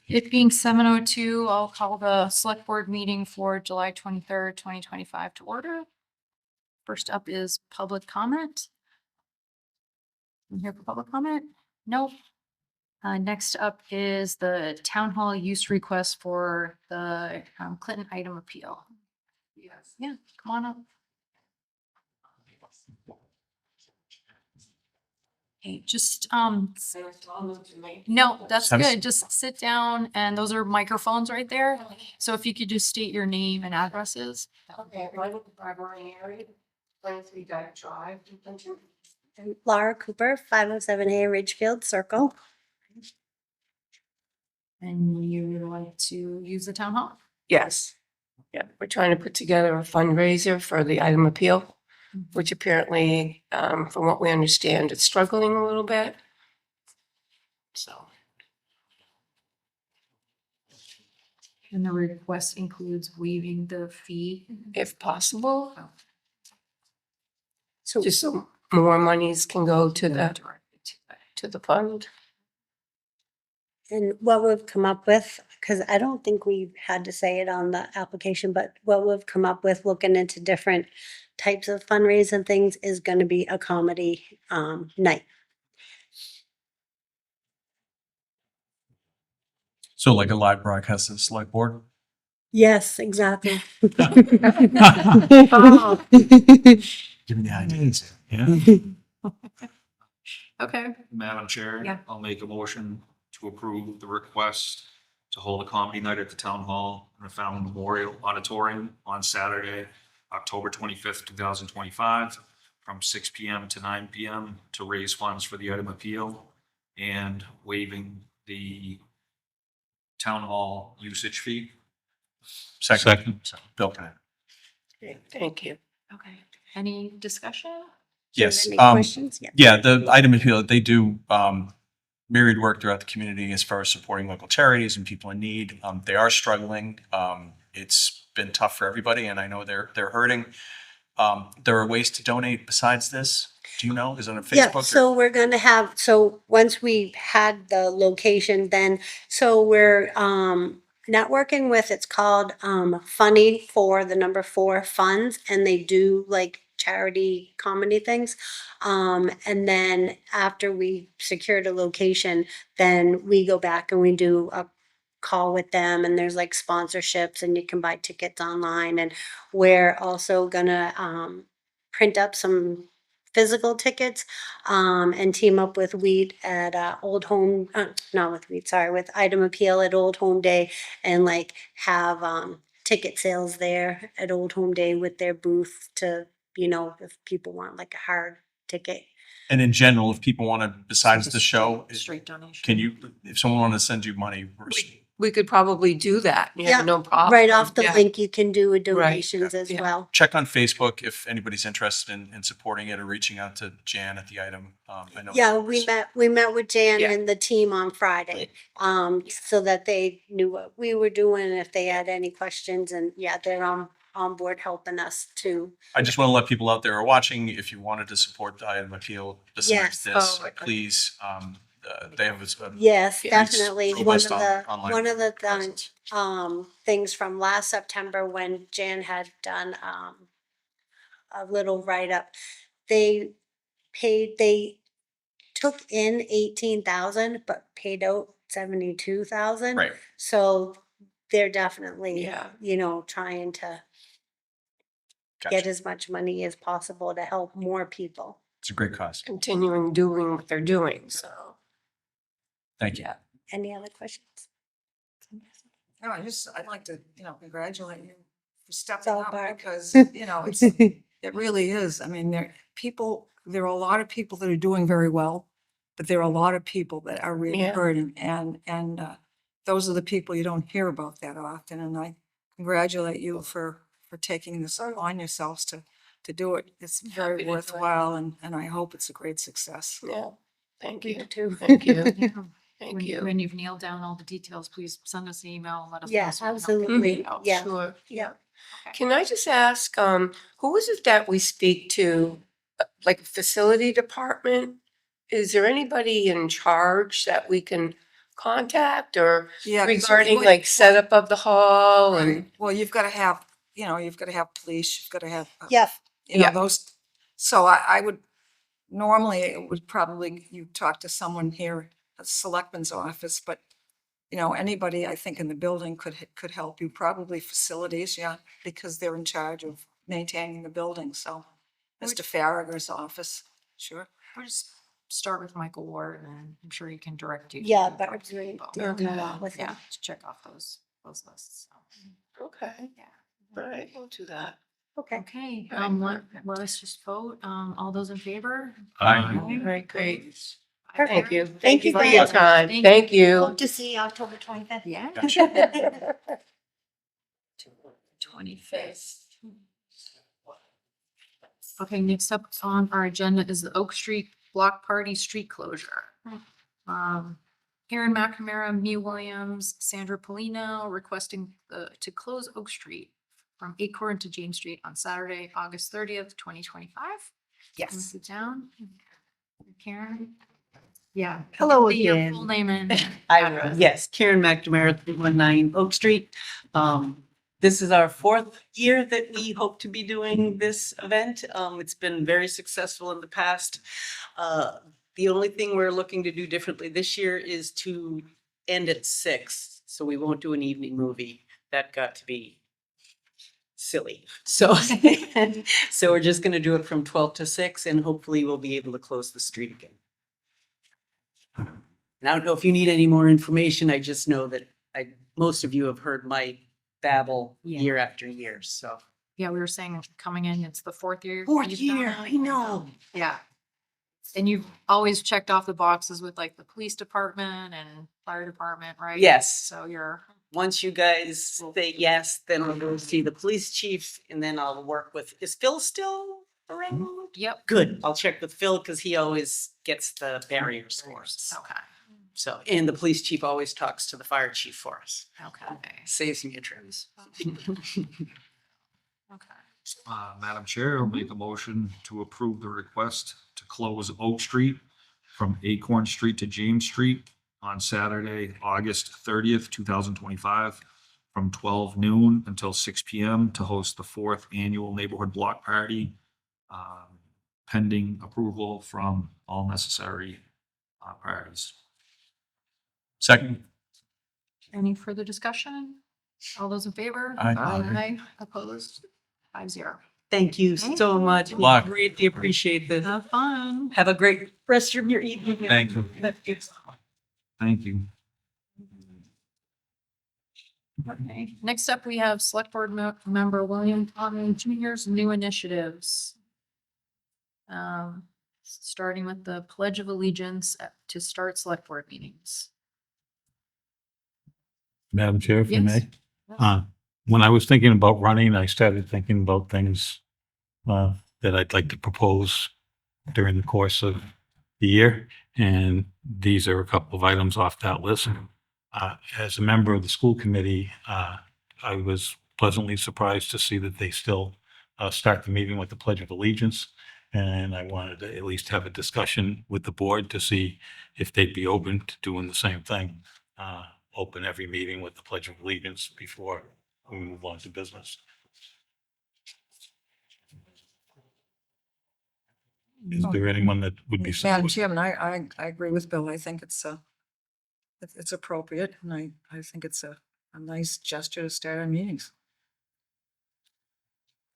It being 7:02, I'll call the select board meeting for July 23rd, 2025 to order. First up is public comment. I'm here for public comment? Nope. Next up is the town hall use request for the Clinton item appeal. Yes. Yeah, come on up. Hey, just, no, that's good. Just sit down and those are microphones right there. So if you could just state your name and addresses. Okay, I'm with the primary area, 23 Dyke Drive. I'm Laura Cooper, 507A Ridgefield Circle. And you would like to use the town hall? Yes. Yeah, we're trying to put together a fundraiser for the item appeal, which apparently, from what we understand, it's struggling a little bit. So. And the request includes waiving the fee. If possible, So just so more monies can go to the fund. and what we've come up with, because I don't think we had to say it on the application, but what we've come up with looking into different types of fundraising things is going to be a comedy night. So like a live broadcast of the select board? Yes, exactly. Give me the ideas. Yeah. Okay. Madam Chair. Yeah. I'll make a motion to approve the request to hold a comedy night at the Town Hall in the Fountain Memorial Auditorium on Saturday, October 25th, 2025, from 6 p.m. to 9 p.m. to raise funds for the item appeal and waiving the Town Hall usage fee. Second. Bill. Thank you. Okay. Any discussion? Do you have Yes. any questions? Yeah. Yeah, the item appeal, they do myriad work throughout the community as far as supporting local charities and people in need. They are struggling. It's been tough for everybody, and I know they're hurting. There are ways to donate besides this. Do you know? Is it on Facebook? Yeah, so we're gonna have, so once we had the location, then, so we're networking with, it's called Funny for the number 4 funds, and they do like charity comedy things. And then after we secured a location, then we go back and we do a call with them, and there's like sponsorships and you can buy tickets online, and we're also gonna print up some physical tickets and team up with Wheat at Old Home, not with Wheat, sorry, with Item Appeal at Old Home Day, and like have ticket sales there at Old Home Day with their booth to, if people want like a hard ticket. And in general, if people want to, besides the show, Straight donation. can you, if someone wanted to send you money, We could probably do that. Yeah, No problem. Right off the Yeah. link, you can do a donations as yeah. well. check on Facebook if anybody's interested in supporting it or reaching out to Jan at the item. I know. Yeah, we met with Jan Yeah. and the team on Friday, so that they knew what we were doing, if they had any questions, and yeah, they're on board helping us too. I just want to let people out there who are watching, if you wanted to support the item appeal besides Yes. this, Oh, okay. please, they have a Yes, Yeah. definitely. One of robust the, online one of the presence. things from last September when Jan had done a little write-up, they took in 18,000 but paid out 72,000. Right. So they're definitely, Yeah. trying to Gotcha. get as much money as possible to help more people. It's a great cause. Continuing doing what they're doing, so. Thank you. Yeah. Any other questions? No, I'd like to, congratulate you for stepping It's all up Barb. because, it really is. I mean, there are a lot of people that are doing very well, but there are a lot of people that are really Yeah. hurting, and those are the people you don't hear about that often. And I congratulate you for taking this on yourselves to do it. It's Happy very to do it. worthwhile, and I hope it's a great success. Yeah. Thank Me you. too. Thank you. Yeah. Thank you. When you've nailed down all the details, please send us an email and let us know. Yeah, so we can help absolutely. you out. Yeah. Sure. Yeah. Can I just ask, who is it that we speak to, like a facility department? Is there anybody in charge that we can contact or Yeah. 'cause regarding well, like setup of the hall and? right. Well, you've got to have, you've got to have police, you've got to have. Yeah. Yeah. Those, so I would, normally it would probably, you talk to someone here at the selectman's office, but anybody I think in the building could help you, probably facilities, yeah, because they're in charge of maintaining the building, so. Mr. Farragher's office, sure. We'll just start with Michael Ward and I'm sure he can direct you. to Yeah, the but proper we're people. working a lot with Yeah, him. to check off those lists. So, Okay, yeah. right, we'll do that. Okay. Okay, Right. let us just vote. All those in favor? Aye. Right, great. Opposed? Thank you. Thank you for for your your time. Thank Thank you. Hope to see you October 25th. Yeah. Gotcha. 25th. Okay, next up on our agenda is the Oak Street Block Party Street Closure. Karen McNamara, Mia Williams, Sandra Polino requesting to close Oak Street from Acorn to James Street on Saturday, August 30th, 2025. Yes. Sit down. Karen? Yeah. Hello Say your again. Full name and. Yes, Karen McNamara, 319 Oak Street. This is our 4th year that we hope to be doing this event. It's been very successful in the past. The only thing we're looking to do differently this year is to end at 6, so we won't do an evening movie. That got to be silly. So, so we're just gonna do it from 12 to 6, and hopefully we'll be able to close the street again. And I don't know if you need any more information. I just know that most of you have heard my babble Yeah. year after year, so. Yeah, we were saying coming in, it's the 4th year. 4th you've done year, it. I know. Yeah. And you've always checked off the boxes with like the police department and fire department, right? Yes. So you're, Once you guys say yes, then I'll go see the police chief and then I'll work with, is Phil still around? yep. Good, I'll check with Phil because he always gets the barriers for us. Okay. So, and the police chief always talks to the fire chief for us. Okay. Saves me a trip. Okay. Madam Chair, I'll make a motion to approve the request to close Oak Street from Acorn Street to James Street on Saturday, August 30th, 2025, from 12 noon until 6 p.m. to host the 4th annual neighborhood block party, pending approval from all necessary parties. Second. Any further discussion? All those in favor? Aye. Aye. Opposed? 5-0. Thank you so much. Good luck. Greatly appreciate this. Have fun. Have a great rest of your evening. Thank you. Thank you. Okay. Next up, we have Select Board Member William Conlon Jr.'s new initiatives. Starting with the Pledge of Allegiance to start Select Board meetings. Madam Chair, if you Yes. may. When I was thinking about running, I started thinking about things that I'd like to propose during the course of the year. And these are a couple of items off that list. As a member of the school committee, I was pleasantly surprised to see that they still start the meeting with the Pledge of Allegiance. And I wanted to at least have a discussion with the board to see if they'd be open to doing the same thing. Open every meeting with the Pledge of Allegiance before we move on to business. Is there anyone that would be? Madam Chairman, I agree with Bill. I think it's appropriate and I think it's a nice gesture to start our meetings.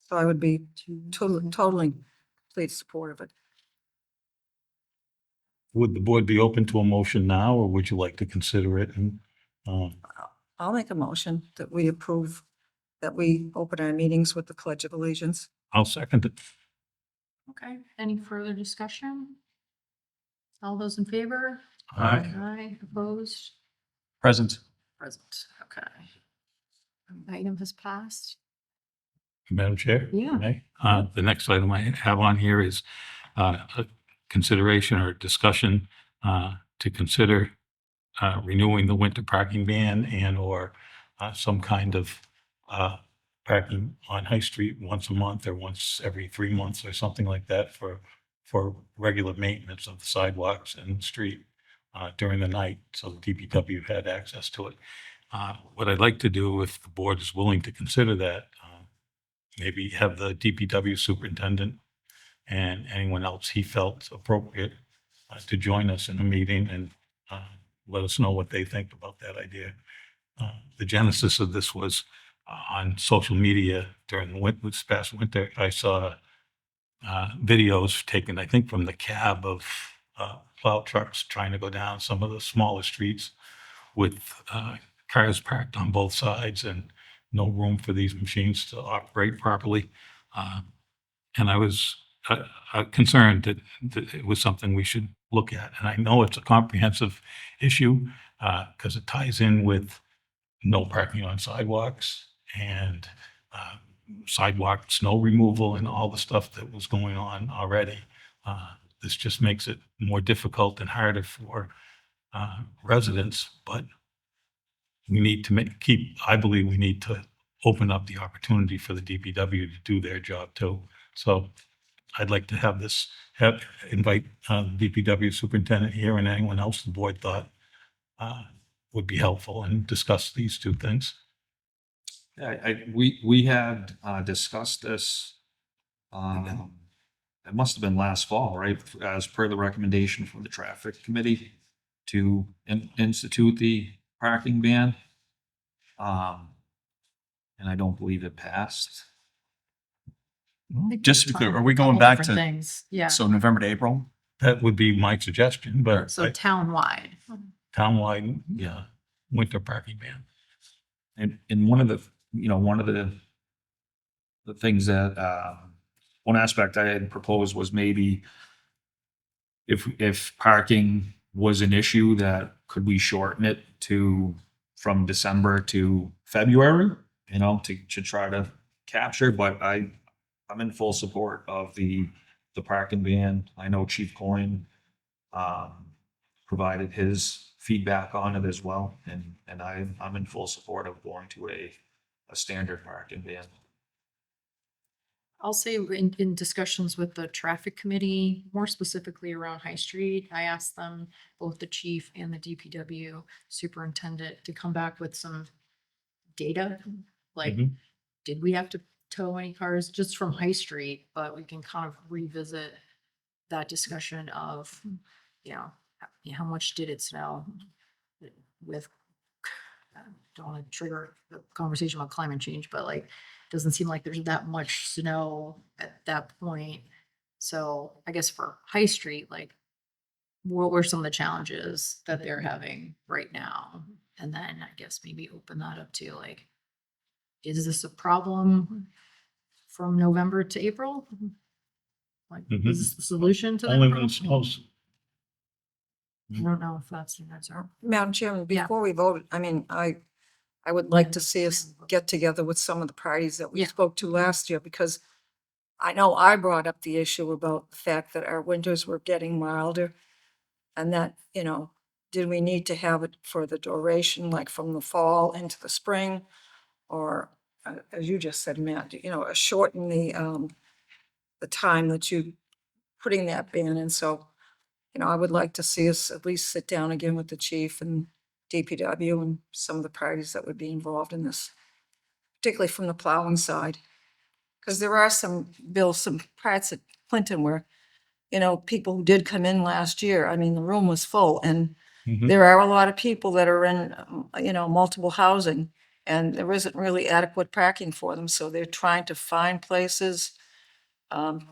So I would be totally complete support of it. Would the board be open to a motion now, or would you like to consider it? And I'll make a motion that we approve, that we open our meetings with the Pledge of Allegiance. I'll second it. Okay. Any further discussion? All those in favor? Aye. Aye. Opposed? Present. Present. Okay. Item has passed. Madam Chair? Yeah. May? The next item I have on here is a consideration or discussion to consider renewing the winter parking ban and or some kind of parking on High Street once a month or once every 3 months or something like that for regular maintenance of the sidewalks and the street. during the night, so the DPW had access to it. What I'd like to do, if the board is willing to consider that, maybe have the DPW superintendent and anyone else he felt appropriate to join us in a meeting and let us know what they think about that idea. The genesis of this was on social media during the winter, this past winter. I saw videos taken, I think, from the cab of plow trucks trying to go down some of the smaller streets with cars parked on both sides and no room for these machines to operate properly. And I was concerned that it was something we should look at. And I know it's a comprehensive issue because it ties in with no parking on sidewalks and sidewalk snow removal and all the stuff that was going on already. This just makes it more difficult and harder for residents, but we need to I believe we need to open up the opportunity for the DPW to do their job too. So I'd like to have this, invite the DPW superintendent here and anyone else the board thought would be helpful and discuss these two things. Yeah, we had discussed this, it must have been last fall, right? As per the recommendation from the traffic committee to institute the parking ban. And I don't believe it passed. Just to be clear, are we going Couple back different to, things? Yeah, so November to April? That would be my suggestion, but so townwide. townwide, yeah, winter parking ban. And one of the, one of the things that, one aspect I had proposed was maybe if parking was an issue, that could we shorten it from December to February, to try to capture, but I'm in full support of the parking ban. I know Chief Coyne provided his feedback on it as well, and I'm in full support of going to a standard parking ban. I'll say in discussions with the traffic committee, more specifically around High Street, I asked them, both the chief and the DPW superintendent, to come back with some data. Like, Mhm. did we have to tow any cars just from High Street? But we can kind of revisit that discussion of, how much did it snow with, I don't want to trigger the conversation about climate change, but like, doesn't seem like there's that much snow at that point. So I guess for High Street, like, what were some of the challenges that they're having right now? And then I guess maybe open that up to like, is this a problem from November to April? Like, is this the solution to that Only when problem? it snows. I don't know if that's the answer. Madam Chairman, Yeah. before we vote, I would like to see us get together with some of the parties that we Yeah. spoke to last year, because I know I brought up the issue about the fact that our winters were getting milder, and that, did we need to have it for the duration, like from the fall into the spring? Or, as you just said, Matt, shorten the time that you putting that ban in. So, I would like to see us at least sit down again with the chief and DPW and some of the parties that would be involved in this, particularly from the plowing side. Because there are some parts at Clinton where, people who did come in last year, the room was full, and Mhm. there are a lot of people that are in, multiple housing, and there isn't really adequate parking for them, so they're trying to find places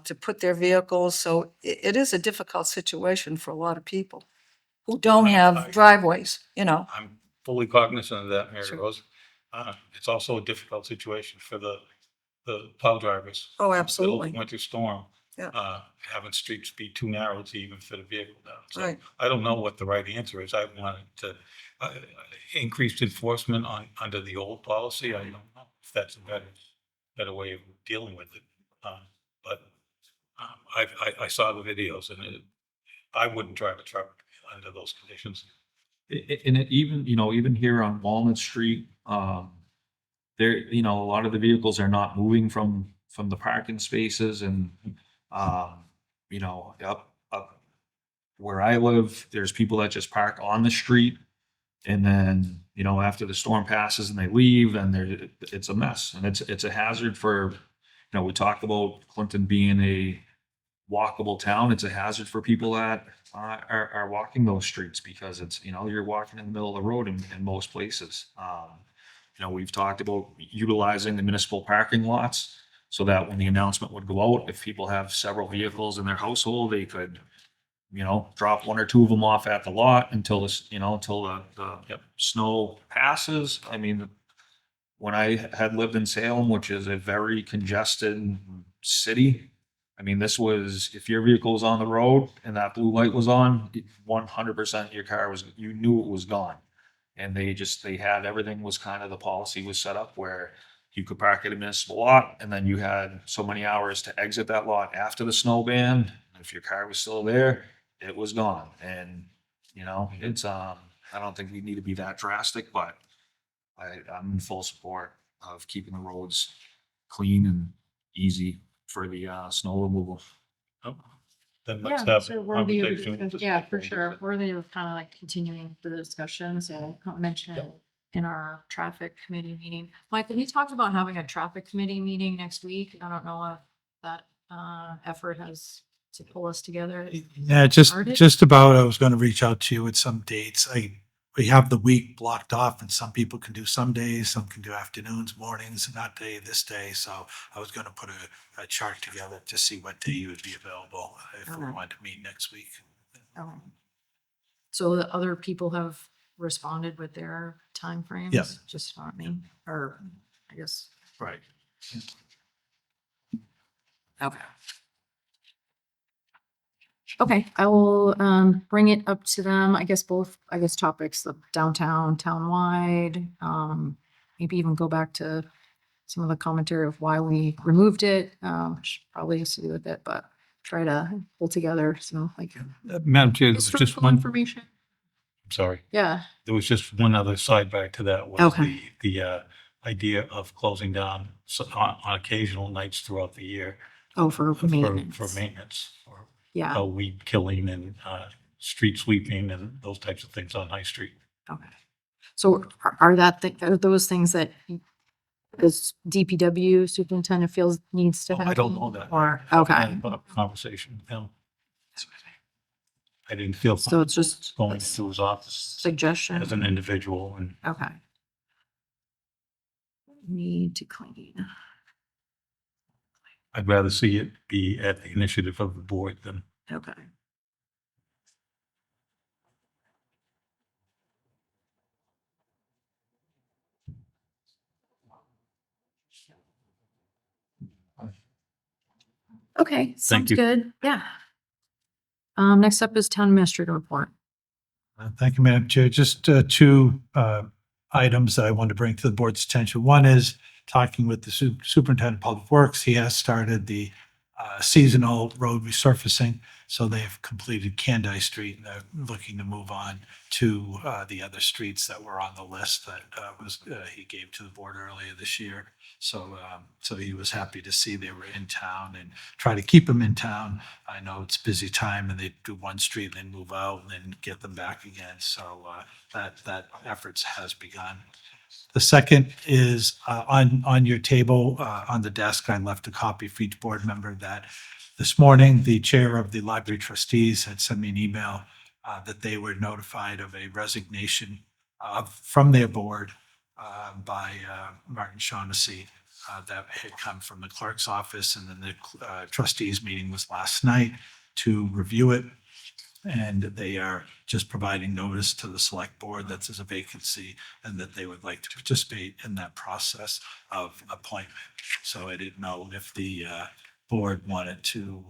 to put their vehicles. So it is a difficult situation for a lot of people who don't have driveways, I'm fully cognizant of that, Mary Sure. Rose. It's also a difficult situation for the plow drivers. Oh, Middle of absolutely. Winter storm. Yeah. Having streets be too narrow to even fit a vehicle down. So Right. I don't know what the right answer is. I wanted to increased enforcement under the old policy. I don't know if that's a better way of dealing with it. But I saw the videos and I wouldn't drive a truck under those conditions. And even here on Walnut Street, there, a lot of the vehicles are not moving from the parking spaces, and, up where I live, there's people that just park on the street. And then, you know, after the storm passes and they leave, then it's a mess, and it's a hazard for, you know, we talked about Clinton being a walkable town. It's a hazard for people that are walking those streets, because it's, you know, you're walking in the middle of the road in most places. You know, we've talked about utilizing the municipal parking lots so that when the announcement would go out, if people have several vehicles in their household, they could, you know, drop one or two of them off at the lot until this, you know, until the snow passes. I mean, when I had lived in Salem, which is a very congested city, I mean, this was, if your vehicle was on the road and that blue light was on, 100% your car was, you knew it was gone. And they had, everything was kind of, the policy was set up where you could park at a municipal lot, and then you had so many hours to exit that lot after the snow ban. If your car was still there, it was gone. And, you know, it's, I don't think we need to be that drastic, but I'm in full support of keeping the roads clean and easy for the snow removal. Then let's Yeah, have so a worthy of conversation. discussion. Yeah, for sure. Worthy of kind of like continuing the discussion. So I'll mention it in our traffic committee meeting. Mike, have you talked about having a traffic committee meeting next week? I don't know if that effort has to pull us together. Yeah, Started? just about, I was going to reach out to you with some dates. We have the week blocked off, and some people can do some days, some can do afternoons, mornings, and that day, this day. So I was going to put a chart together to see what day you would be available if we Okay. wanted to meet next week. Okay. So the other people have responded with their timeframes? Yeah. Just not me, or I guess. Right. Okay. Okay, I will bring it up to them, I guess both, topics, the downtown, townwide, maybe even go back to some of the commentary of why we removed it, which probably has to do with it, but try to pull together some like Madam Chair, there was just historical one, information. I'm sorry, Yeah, there was just one other sidebar to that, was Okay. the idea of closing down on occasional nights throughout the year oh, for maintenance. for maintenance, or Yeah, weed killing and street sweeping and those types of things on High Street. okay. So are those things that this DPW superintendent feels needs to Oh, happen? I don't know that. Or, I okay, had a conversation with him. I didn't feel so it's just going a to his office suggestion. as an individual, and Okay. Need to clean. I'd rather see it be at the initiative of the board than. Okay. Okay, sounds you. good. Yeah. Next up is town administrator report. Thank you, Madam Chair. Just two items that I want to bring to the board's attention. One is talking with the superintendent of public works. He has started the seasonal road resurfacing. So they have completed Candy Street, and they're looking to move on to the other streets that were on the list that he gave to the board earlier this year. So he was happy to see they were in town and try to keep them in town. I know it's a busy time, and they do one street and then move out and then get them back again. So that efforts has begun. The second is on your table, on the desk, I left a copy for each board member that this morning, the chair of the library trustees had sent me an email that they were notified of a resignation from their board by Martin Shaughnessy that had come from the clerk's office. And then the trustees meeting was last night to review it. And they are just providing notice to the select board that there's a vacancy and that they would like to participate in that process of appointment. So I didn't know if the board wanted to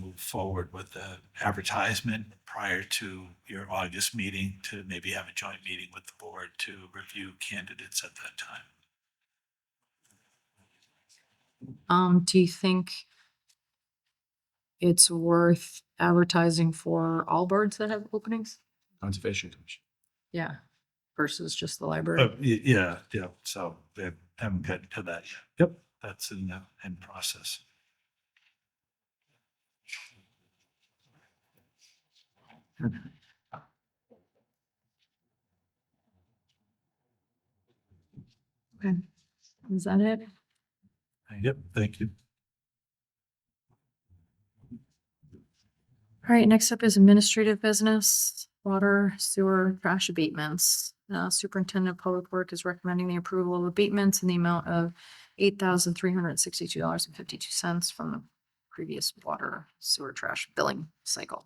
move forward with the advertisement prior to your August meeting, to maybe have a joint meeting with the board to review candidates at that time. Do you think it's worth advertising for all boards that have openings? Conservation Commission. Yeah, versus just the library. Yeah. So they haven't gotten to that yet. Yep, that's in process. Okay. Is that it? Yep, thank you. All right, next up is administrative business, water, sewer, trash abatements. Superintendent of Public Work is recommending the approval of abatements in the amount of $8,362.52 from the previous water, sewer, trash billing cycle.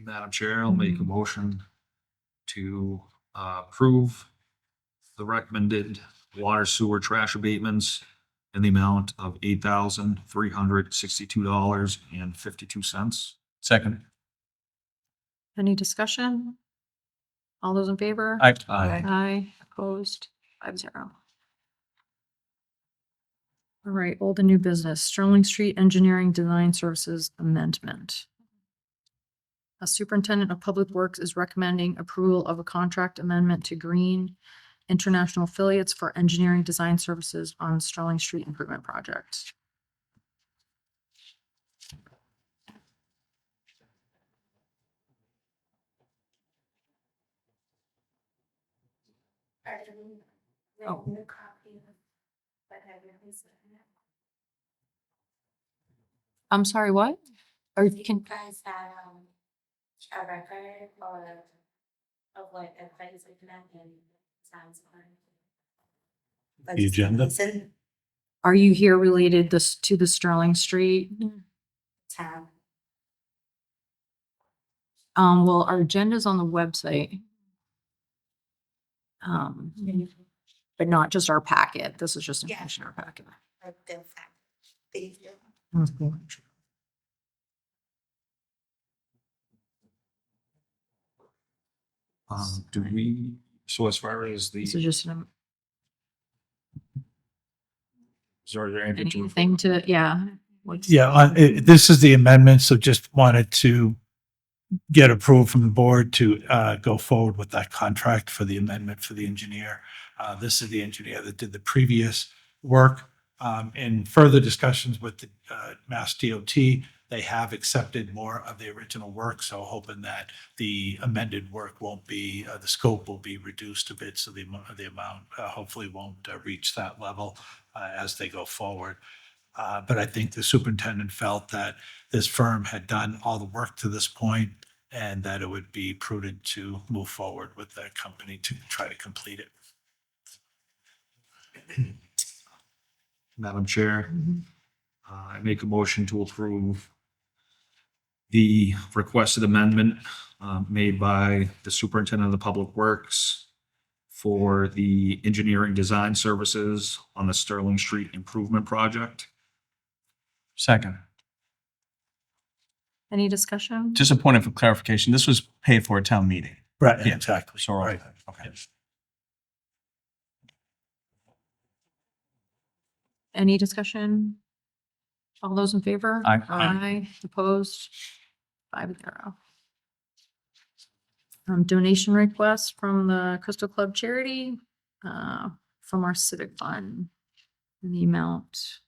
Madam Chair, I'll make a motion to approve the recommended water sewer trash abatements in the amount of $8,362.52. Second. Any discussion? All those in favor? Aye. Aye, opposed, 5-0. All right, old and new business, Sterling Street Engineering Design Services Amendment. A superintendent of public works is recommending approval of a contract amendment to Green International Affiliates for engineering design services on Sterling Street Improvement Project. Oh. I'm sorry, what? Or you can, Guys had a record or of what everybody's looking at and sounds like. The agenda? Listen, are you here related this to the Sterling Street? tab. Well, our agenda's on the website. But not just our packet. This is just Yeah. information in our packet. Or the fact. Thank you. Do we, so as far as the, This is just an, is there anything to? anything to, yeah. what's- Yeah, this is the amendment, so just wanted to get approval from the board to go forward with that contract for the amendment for the engineer. This is the engineer that did the previous work. In further discussions with the Mass DOT, they have accepted more of the original work, so hoping that the amended work won't be, the scope will be reduced a bit, so the amount hopefully won't reach that level as they go forward. But I think the superintendent felt that this firm had done all the work to this point and that it would be prudent to move forward with that company to try to complete it. Madam Chair, Mhm. I make a motion to approve the requested amendment made by the superintendent of the public works for the engineering design services on the Sterling Street Improvement Project. Second. Any discussion? Just a point of clarification. This was paid for a town meeting. Right, Yeah. exactly. So, we're all Right. set. Okay. Any discussion? All those in favor? Aye. Aye, opposed, 5-0. Donation request from the Crystal Club charity, from our civic fund in the amount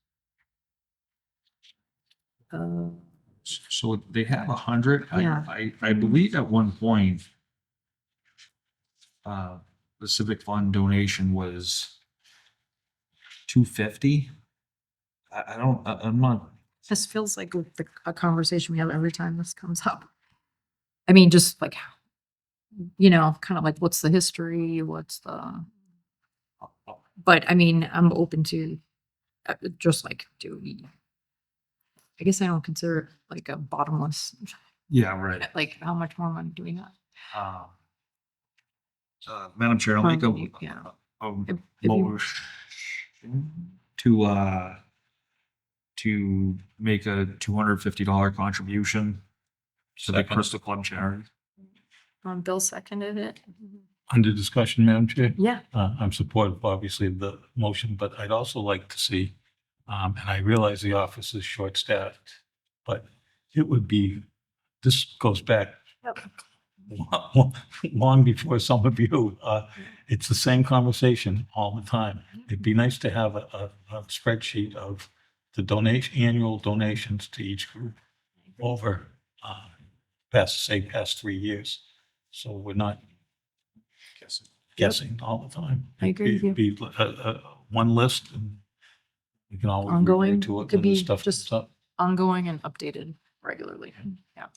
of, So they have 100. Yeah. I believe at one point, the civic fund donation was 250. I'm not, this feels like a conversation we have every time this comes up. I mean, just like, kind of like, what's the history, what's the, but I mean, I'm open to, just like, I guess I don't consider it like a bottomless, yeah, right. like, how much more money do we have? Madam Chair, I'll make Yeah. a If you- motion to make a $250 contribution to the Second. Crystal Club charity. Bill seconded it. Under discussion, Madam Chair? Yeah. I'm supportive, obviously, of the motion, but I'd also like to see, and I realize the office is short-staffed, but it would be, this goes back long before some of you. It's the same conversation all the time. It'd be nice to have a spreadsheet of the annual donations to each group. over, past 3 years. So we're not guessing all the time. I agree with you. Be one list and you can always Ongoing, refer to it it could when the be stuff just comes up. ongoing and updated regularly. Yeah.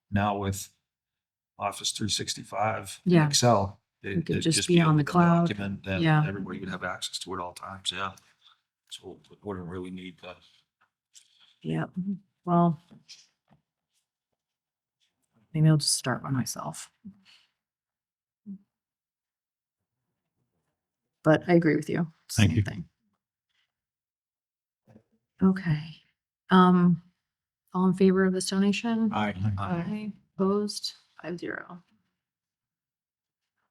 Now with Office 365, Yeah. Excel, It could it'd just be on the a cloud. document that Yeah. everybody would have access to at all times, yeah. So we wouldn't really need that. Yeah. Well, maybe I'll just start by myself. But I agree with you. Thank Same you. thing. Okay. All in favor of this donation? Aye. Opposed? 5-0.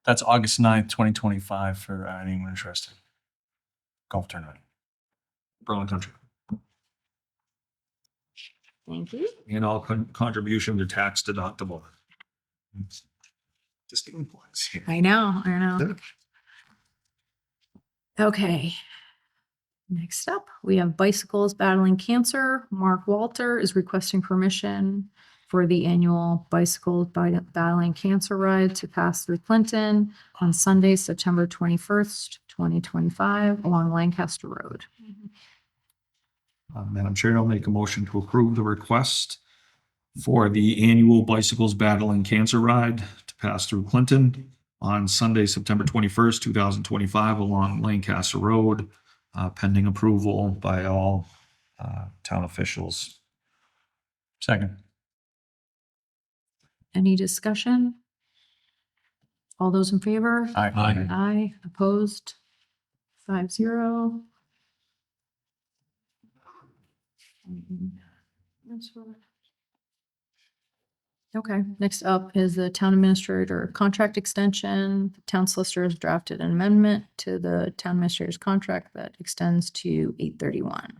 That's August 9th, 2025 for anyone interested. Golf tournament. Berlin Country. Thank you. And all contributions are tax deductible. Just giving points. I know. Okay. Next up, we have Bicycles Battling Cancer. Mark Walter is requesting permission for the annual Bicycles Battling Cancer Ride to pass through Clinton on Sunday, September 21st, 2025, along Lancaster Road. Madam Chair, I'll make a motion to approve the request for the annual Bicycles Battling Cancer Ride to pass through Clinton on Sunday, September 21st, 2025, along Lancaster Road, pending approval by all town officials. Second. Any discussion? All those in favor? Aye. Aye. Opposed? 5-0. Okay, next up is the town administrator contract extension. The town solicitor has drafted an amendment to the town administrator's contract that extends to 8/31.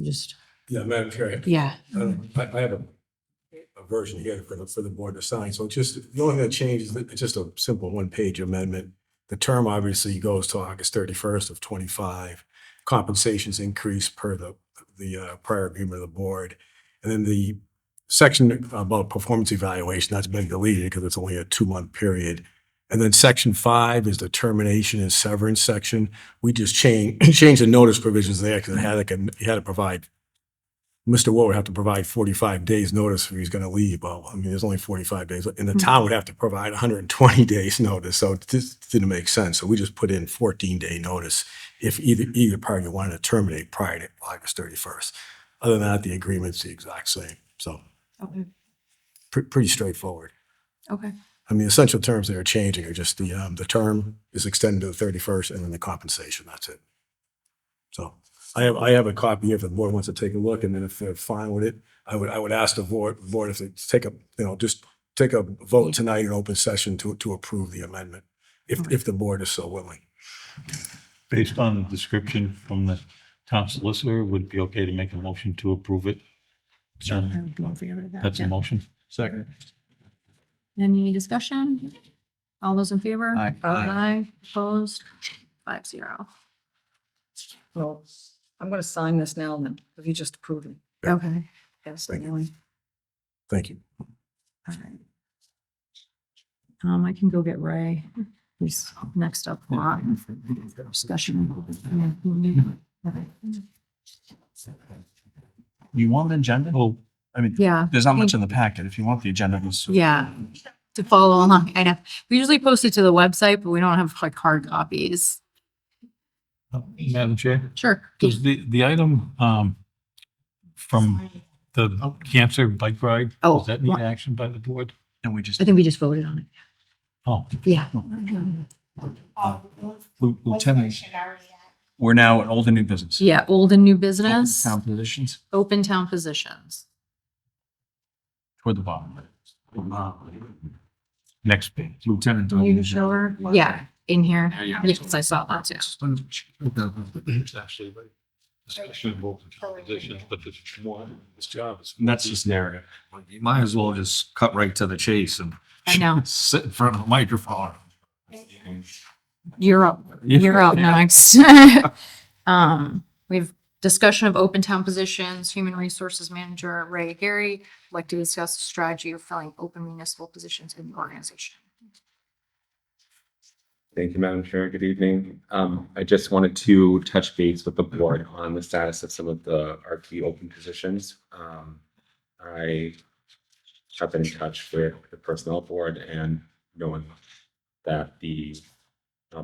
Just, Yeah, Madam Chair. yeah. I have a version here for the board to sign. So just, the only thing that changes, it's just a simple one-page amendment. The term obviously goes to August 31st of 25. Compensations increase per the prior agreement of the board. And then the section about performance evaluation, that's been deleted because it's only a 2-month period. And then section 5 is the termination and severance section. We just changed the notice provisions there because you had to provide, Mr. Wood would have to provide 45 days notice if he's going to leave. Well, I mean, there's only 45 days, and the town would have to provide 120 days notice. So this didn't make sense. So we just put in 14-day notice if either party wanted to terminate prior to August 31st. Other than that, the agreement's the exact same. So Okay. pretty straightforward. Okay. I mean, the essential terms that are changing are just the term is extended to the 31st and then the compensation. That's it. So I have a copy if the board wants to take a look, and then if they're fine with it, I would ask the board if they just take a vote tonight in open session to approve the amendment, if the board is so willing. Based on the description from the town solicitor, would it be okay to make a motion to approve it? That's a motion. Second. Any discussion? All those in favor? Aye. Aye. Opposed? 5-0. Well, I'm gonna sign this now then, because you just approved it. Okay. Yes. Thank you. Ellen. Thank you. All right. I can go get Ray. He's next up on discussion. You want an agenda? Oh, I mean, Yeah. there's not much in the packet. If you want the agenda, just. Yeah. To follow along. I know. We usually post it to the website, but we don't have like hard copies. Madam Chair, Sure. does the item from the cancer bike ride, Oh, does that need what? action by the board? And we just. I think we just voted on it. Oh, Yeah. Lieutenant, We're now at old and new business. Yeah. Old and new business, Town positions open town positions. toward the bottom. next page. Lieutenant. Can you show her? Yeah, in here. Yeah. Yes, I saw that too. It's actually like discussion of open positions, but there's more, this job is. And that's just narrative. You might as well just cut right to the chase and I know. sit in front of the microphone. You're up. You're up next. We've Discussion of open town positions, Human Resources Manager Ray Gary, would like to discuss the strategy of filling open municipal positions in the organization. Thank you, Madam Chair. Good evening. I just wanted to touch base with the board on the status of some of our key open positions. I have been in touch with the personnel board and knowing that the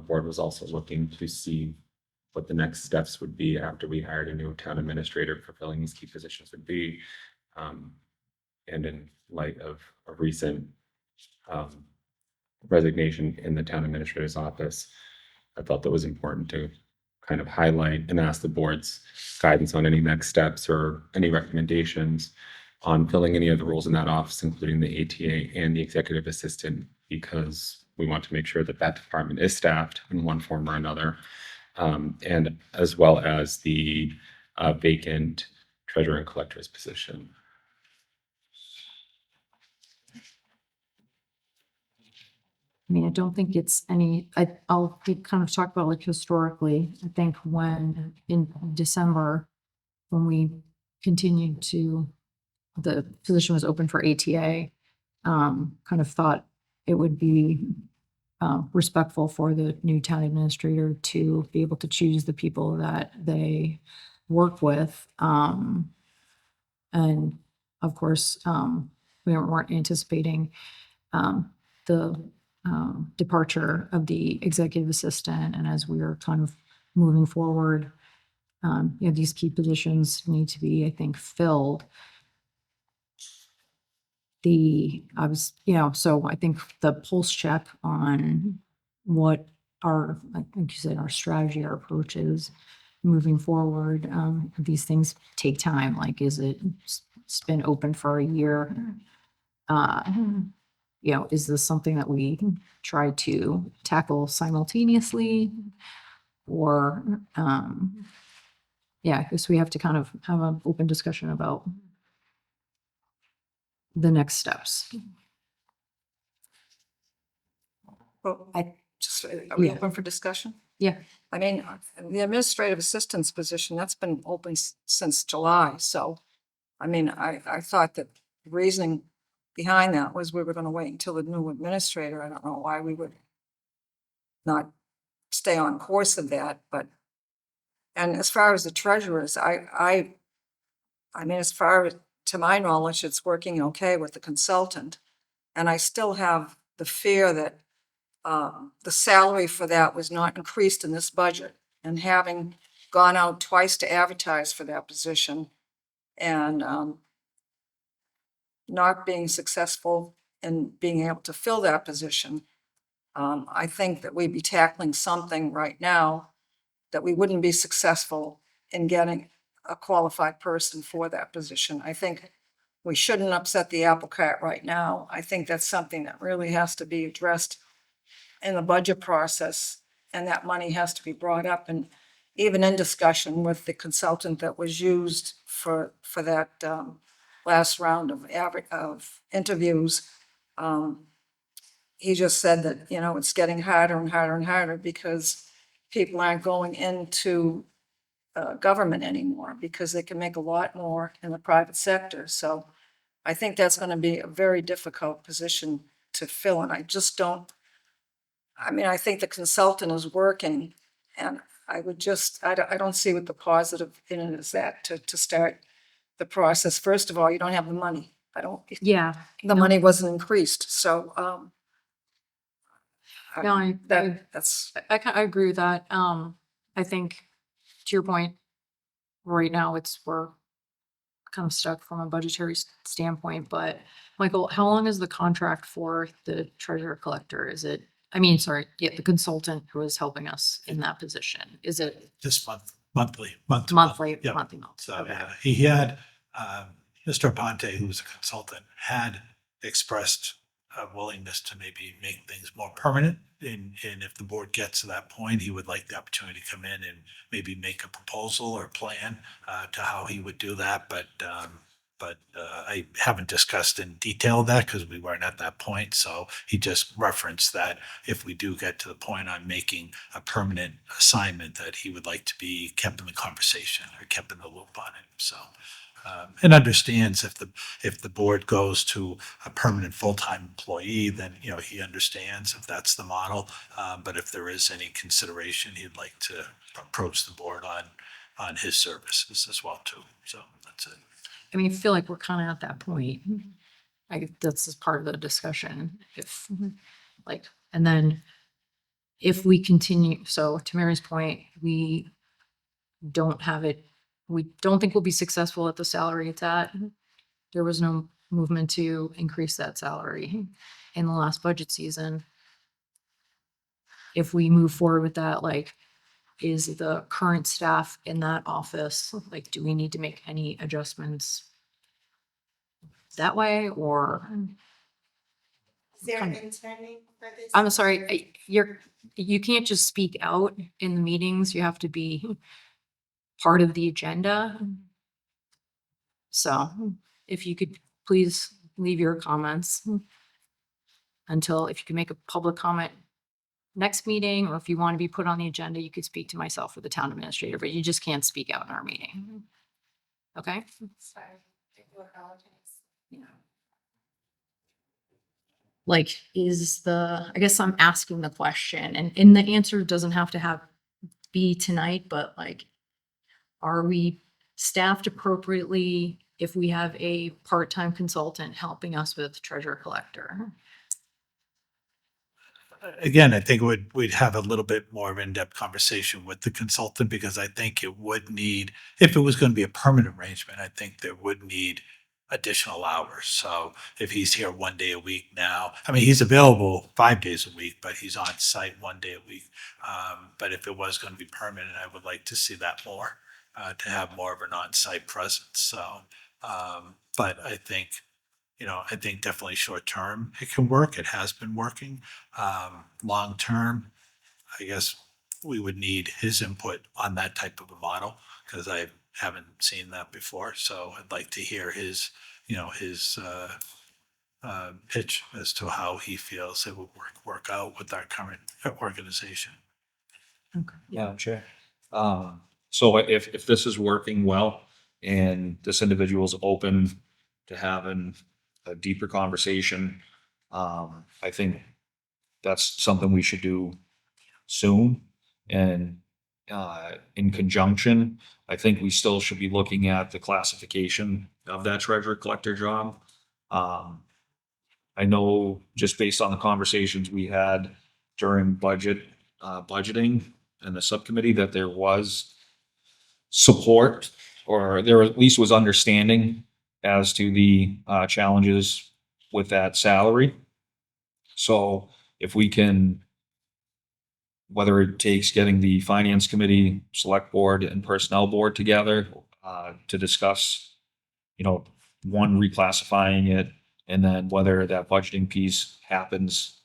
board was also looking to see what the next steps would be after we hired a new town administrator for filling these key positions would be. And in light of a recent resignation in the town administrator's office, I felt that was important to kind of highlight and ask the board's guidance on any next steps or any recommendations on filling any of the roles in that office, including the ATA and the executive assistant, because we want to make sure that that department is staffed in one form or another, and as well as the vacant treasurer and collector's position. I mean, I don't think it's any, I'll kind of talk about like historically, I think when in December, when we continued to, the position was open for ATA, kind of thought it would be respectful for the new town administrator to be able to choose the people that they work with. And of course, we weren't anticipating the departure of the executive assistant. And as we are kind of moving forward, these key positions need to be, I think, filled. So I think the pulse check on what our, like you said, our strategy, our approach is moving forward. These things take time. Like, it's been open for a year. Is this something that we try to tackle simultaneously? Or, I guess we have to kind of have an open discussion about the next steps. Well, I- are we yeah. open for discussion? Yeah. I mean, the administrative assistant's position, that's been open since July, so, I mean, I thought that the reasoning behind that was we were gonna wait until the new administrator. I don't know why we would not stay on course of that, but, and as far as the treasurers, I mean, as far as, to my knowledge, it's working okay with the consultant. And I still have the fear that the salary for that was not increased in this budget. And having gone out twice to advertise for that position and not being successful in being able to fill that position, I think that we'd be tackling something right now that we wouldn't be successful in getting a qualified person for that position. I think we shouldn't upset the apple cart right now. I think that's something that really has to be addressed in the budget process, and that money has to be brought up, and even in discussion with the consultant that was used for that last round of interviews. He just said that, it's getting harder and harder and harder because people aren't going into government anymore because they can make a lot more in the private sector. So I think that's going to be a very difficult position to fill. And I just don't, I mean, I think the consultant is working, and I don't see what the positive in it is that to start the process. First of all, you don't have the money. Yeah. The money wasn't increased. So, No, that's, I agree with that. I think, to your point, right now we're kind of stuck from a budgetary standpoint, but Michael, how long is the contract for the treasurer collector? The consultant who is helping us in that position? Is it This monthly? monthly? Yeah. Monthly. So, Okay. he had, Mr. Ponte, who was a consultant, had expressed a willingness to maybe make things more permanent. And if the board gets to that point, he would like the opportunity to come in and maybe make a proposal or plan to how he would do that. But but I haven't discussed in detail that because we weren't at that point. So he just referenced that if we do get to the point on making a permanent assignment, that he would like to be kept in the conversation or kept in the loop on it. So, and understands if the board goes to a permanent full-time employee, then, you know, he understands if that's the model. But if there is any consideration, he'd like to approach the board on his services as well too. So that's it. I mean, I feel like we're kind of at that point. That's just part of the discussion. If like, and then if we continue, so to Mary's point, we don't have it, we don't think we'll be successful at the salary it's at. There was no movement to increase that salary in the last budget season. If we move forward with that, like, is the current staff in that office, like, do we need to make any adjustments that way, or? Is there Kind interning for this? I'm sorry, you can't just speak out in the meetings. You have to be part of the agenda. So if you could please leave your comments until, if you can make a public comment next meeting, or if you want to be put on the agenda, you could speak to myself or the town administrator, but you just can't speak out in our meeting. Okay? Sorry, I do apologize. Yeah. Like, I guess I'm asking the question, and the answer doesn't have to be tonight, but like, are we staffed appropriately if we have a part-time consultant helping us with treasure collector? Again, I think we'd have a little bit more of an in-depth conversation with the consultant, because I think it would need, if it was going to be a permanent arrangement, I think there would need additional hours. So if he's here 1 day a week now, I mean, he's available 5 days a week, but he's on site 1 day a week. But if it was going to be permanent, I would like to see that more, to have more of an on-site presence. So, but I think, you know, I think definitely short term it can work. It has been working. Long term, I guess we would need his input on that type of a model, because I haven't seen that before. So I'd like to hear his, you know, his pitch as to how he feels it would work out with our current organization. Okay. Madam Chair. So if this is working well and this individual's open to having a deeper conversation, I think that's something we should do soon. And in conjunction, I think we still should be looking at the classification of that treasurer collector job. I know just based on the conversations we had during budgeting and the subcommittee, that there was support, or there at least was understanding as to the challenges with that salary. So if we can, whether it takes getting the finance committee, select board, and personnel board together to discuss, you know, one, reclassifying it, and then whether that budgeting piece happens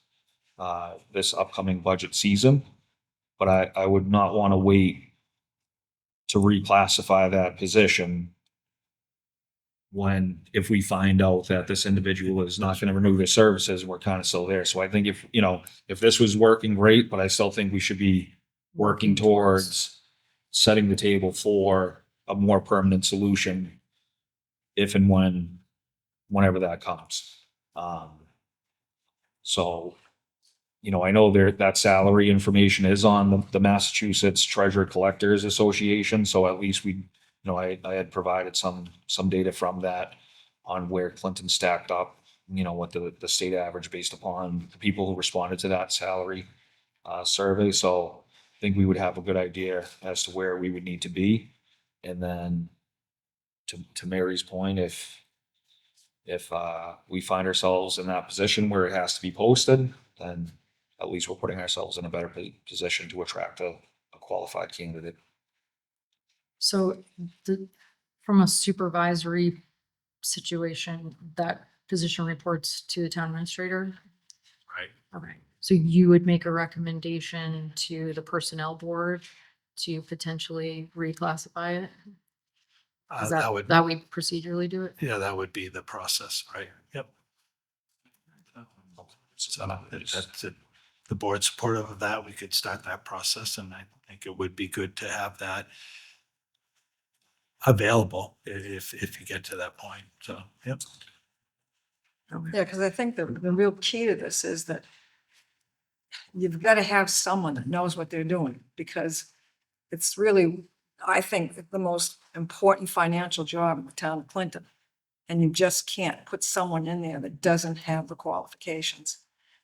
this upcoming budget season. But I would not want to wait to reclassify that position when, if we find out that this individual is not going to renew their services, we're kind of still there. So I think if, you know, if this was working, great, but I still think we should be working towards setting the table for a more permanent solution if and whenever that comes. So, you know, I know that salary information is on the Massachusetts Treasurer Collectors Association. So at least we, you know, I had provided some data from that on where Clinton stacked up, you know, what the state average based upon the people who responded to that salary survey. So I think we would have a good idea as to where we would need to be. And then to Mary's point, if we find ourselves in that position where it has to be posted, then at least we're putting ourselves in a better position to attract a qualified candidate. So from a supervisory situation, that position reports to the town administrator? Right. Okay, so you would make a recommendation to the personnel board to potentially reclassify it? Is That would, that we procedurally do it? yeah, that would be the process, right? Yep. So that's it. The board's supportive of that. We could start that process, and I think it would be good to have that available if you get to that point. So, yep. Yeah, because I think the real key to this is that you've got to have someone that knows what they're doing, because it's really, I think, the most important financial job in the town of Clinton. And you just can't put someone in there that doesn't have the qualifications.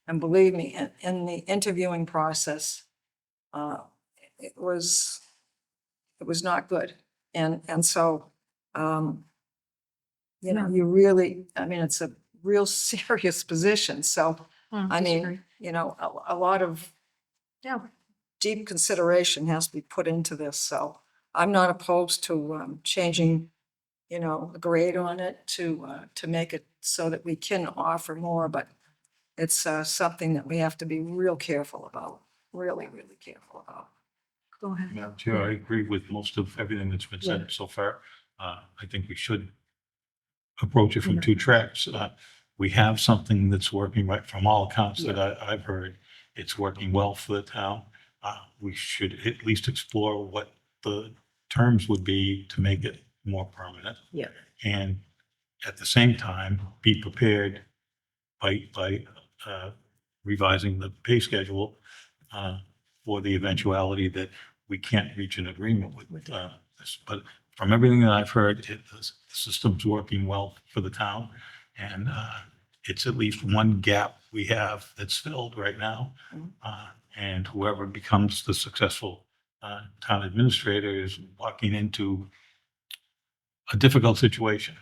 And believe me, in the interviewing process, it was not good. And so, you know, you really, I mean, it's a real serious position. So, I mean, you know, a lot of deep consideration has to be put into this. So I'm not opposed to changing, you know, the grade on it to make it so that we can offer more, but it's something that we have to be real careful about, really, really careful about. Go ahead. Madam Chair, I agree with most of everything that's been said so far. I think we should approach it from two tracks. We have something that's working right from all accounts that I've heard. It's working well for the town. We should at least explore what the terms would be to make it more permanent. Yeah. And at the same time, be prepared by revising the pay schedule for the eventuality that we can't reach an agreement with this. But from everything that I've heard, the system's working well for the town. And it's at least one gap we have that's filled right now. And whoever becomes the successful town administrator is walking into a difficult situation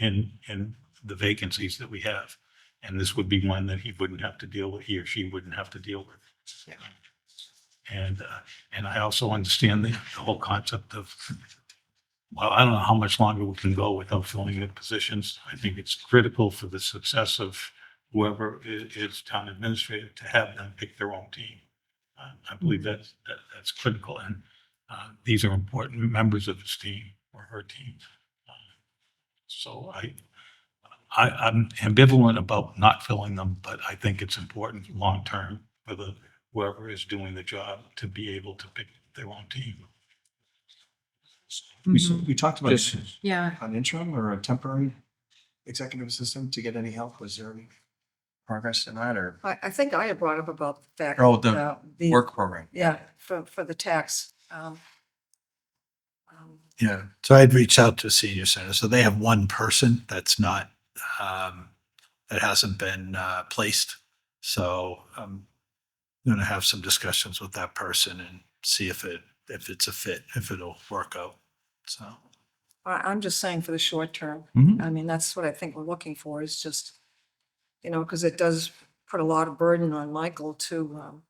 in the vacancies that we have. And this would be one that he wouldn't have to deal with, he or she wouldn't have to deal with. And I also understand the whole concept of, well, I don't know how much longer we can go without filling the positions. I think it's critical for the success of whoever is town administrator to have them pick their own team. I believe that's critical, and these are important members of his team or her team. So I'm ambivalent about not filling them, but I think it's important long-term for whoever is doing the job to be able to pick their own team. We talked about Yeah. an interim or a temporary executive assistant to get any help. Was there any progress in that, or I think I had brought up about the fact. Oh, that, the work program? Yeah, for the tax. Yeah. So I'd reach out to senior center. So they have one person that's not, that hasn't been placed. So I'm going to have some discussions with that person and see if it's a fit, if it'll work out. So. I'm just saying for the short term. Mhm. I mean, that's what I think we're looking for, is just, you know, because it does put a lot of burden on Michael to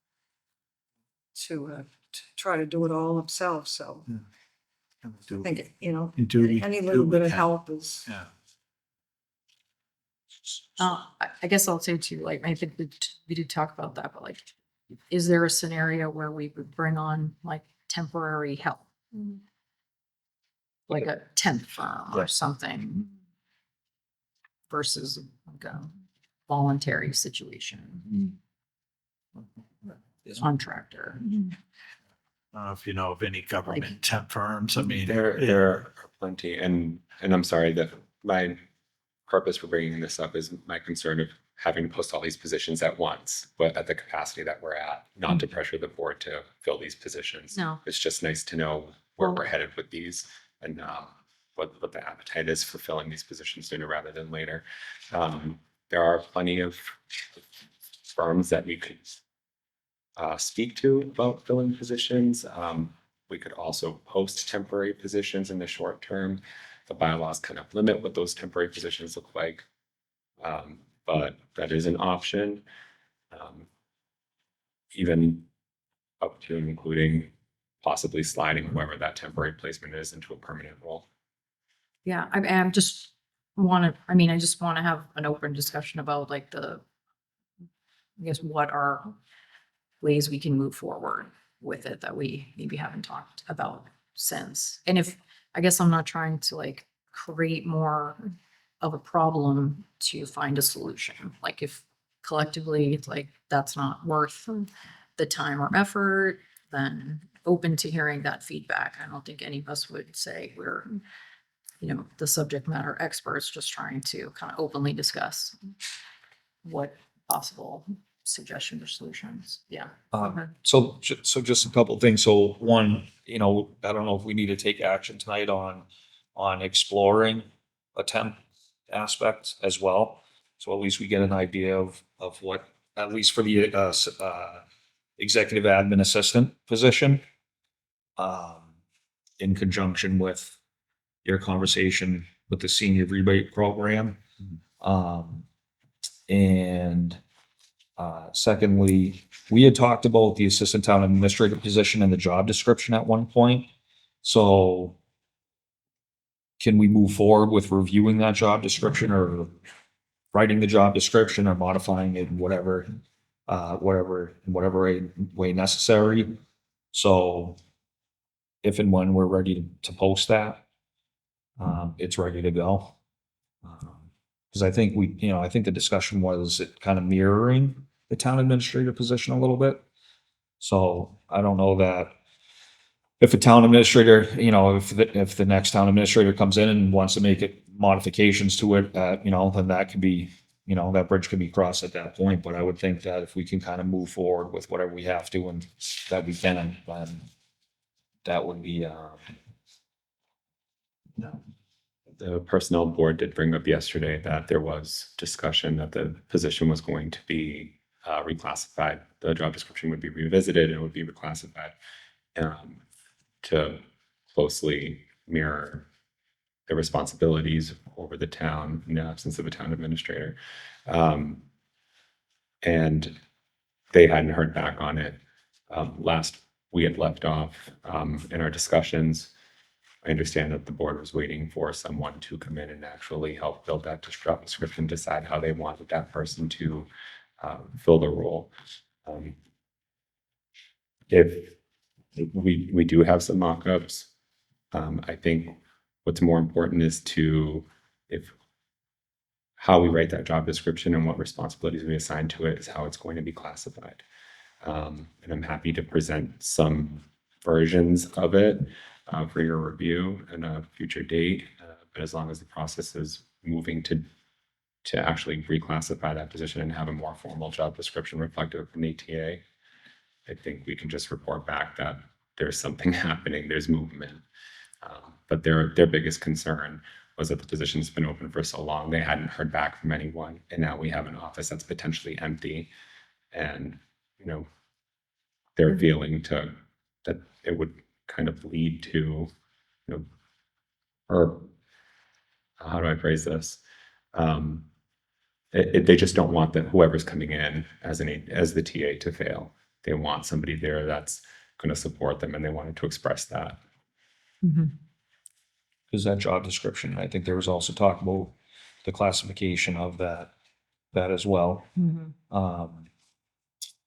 try to do it all himself. So I think, you know, You do- any do little what bit we of can. help is. Yeah. I guess I'll say too, like, I think we did talk about that, but like, is there a scenario where we would bring on like temporary help? Like a temp firm or something versus like a voluntary situation? Contractor. I don't know if you know of any government temp firms. I mean, There are plenty, and I'm sorry that my purpose for bringing this up is my concern of having to post all these positions at once, but at the capacity that we're at, not to pressure the board to fill these positions. No. It's just nice to know where Well- we're headed with these and what the appetite is for filling these positions sooner rather than later. There are plenty of firms that we could speak to about filling positions. We could also post temporary positions in the short term. The bylaws kind of limit what those temporary positions look like. But that is an option. Even up to and including possibly sliding whoever that temporary placement is into a permanent role. Yeah, I just want to have an open discussion about like I guess what are ways we can move forward with it that we maybe haven't talked about since. And if I guess I'm not trying to like create more of a problem to find a solution. Like if collectively it's like that's not worth the time or effort, then open to hearing that feedback. I don't think any of us would say we're, the subject matter experts just trying to kind of openly discuss what possible suggestions or solutions. Yeah. So just a couple of things. So one, I don't know if we need to take action tonight on exploring a temp aspect as well. So at least we get an idea of what, at least for the executive admin assistant position, in conjunction with your conversation with the senior rebate program. And secondly, we had talked about the assistant town administrator position and the job description at one point. So can we move forward with reviewing that job description or writing the job description or modifying it in whatever way necessary? So if and when we're ready to post that, it's ready to go. Because I think I think the discussion was it kind of mirroring the town administrator position a little bit. So I don't know that if a town administrator, if the next town administrator comes in and wants to make it modifications to it, then that could be, that bridge could be crossed at that point. But I would think that if we can kind of move forward with whatever we have to and that we can, then that would be, The personnel board did bring up yesterday that there was discussion that the position was going to be reclassified. The job description would be revisited and it would be reclassified to closely mirror the responsibilities over the town in the absence of a town administrator. And they hadn't heard back on it. Last we had left off in our discussions. I understand that the board was waiting for someone to come in and actually help build that job description, decide how they wanted that person to fill the role. If we do have some mock-ups, I think what's more important is how we write that job description and what responsibilities we assign to it is how it's going to be classified. And I'm happy to present some versions of it for your review in a future date. But as long as the process is moving to actually reclassify that position and have a more formal job description reflective of an ATA, I think we can just report back that there's something happening, there's movement. But their biggest concern was that the position's been open for so long, they hadn't heard back from anyone. And now we have an office that's potentially empty. And, they're feeling that it would kind of lead to, or how do I phrase this? They just don't want whoever's coming in as the TA to fail. They want somebody there that's going to support them, and they wanted to express that. Because that job description, I think there was also talk about the classification of that as well.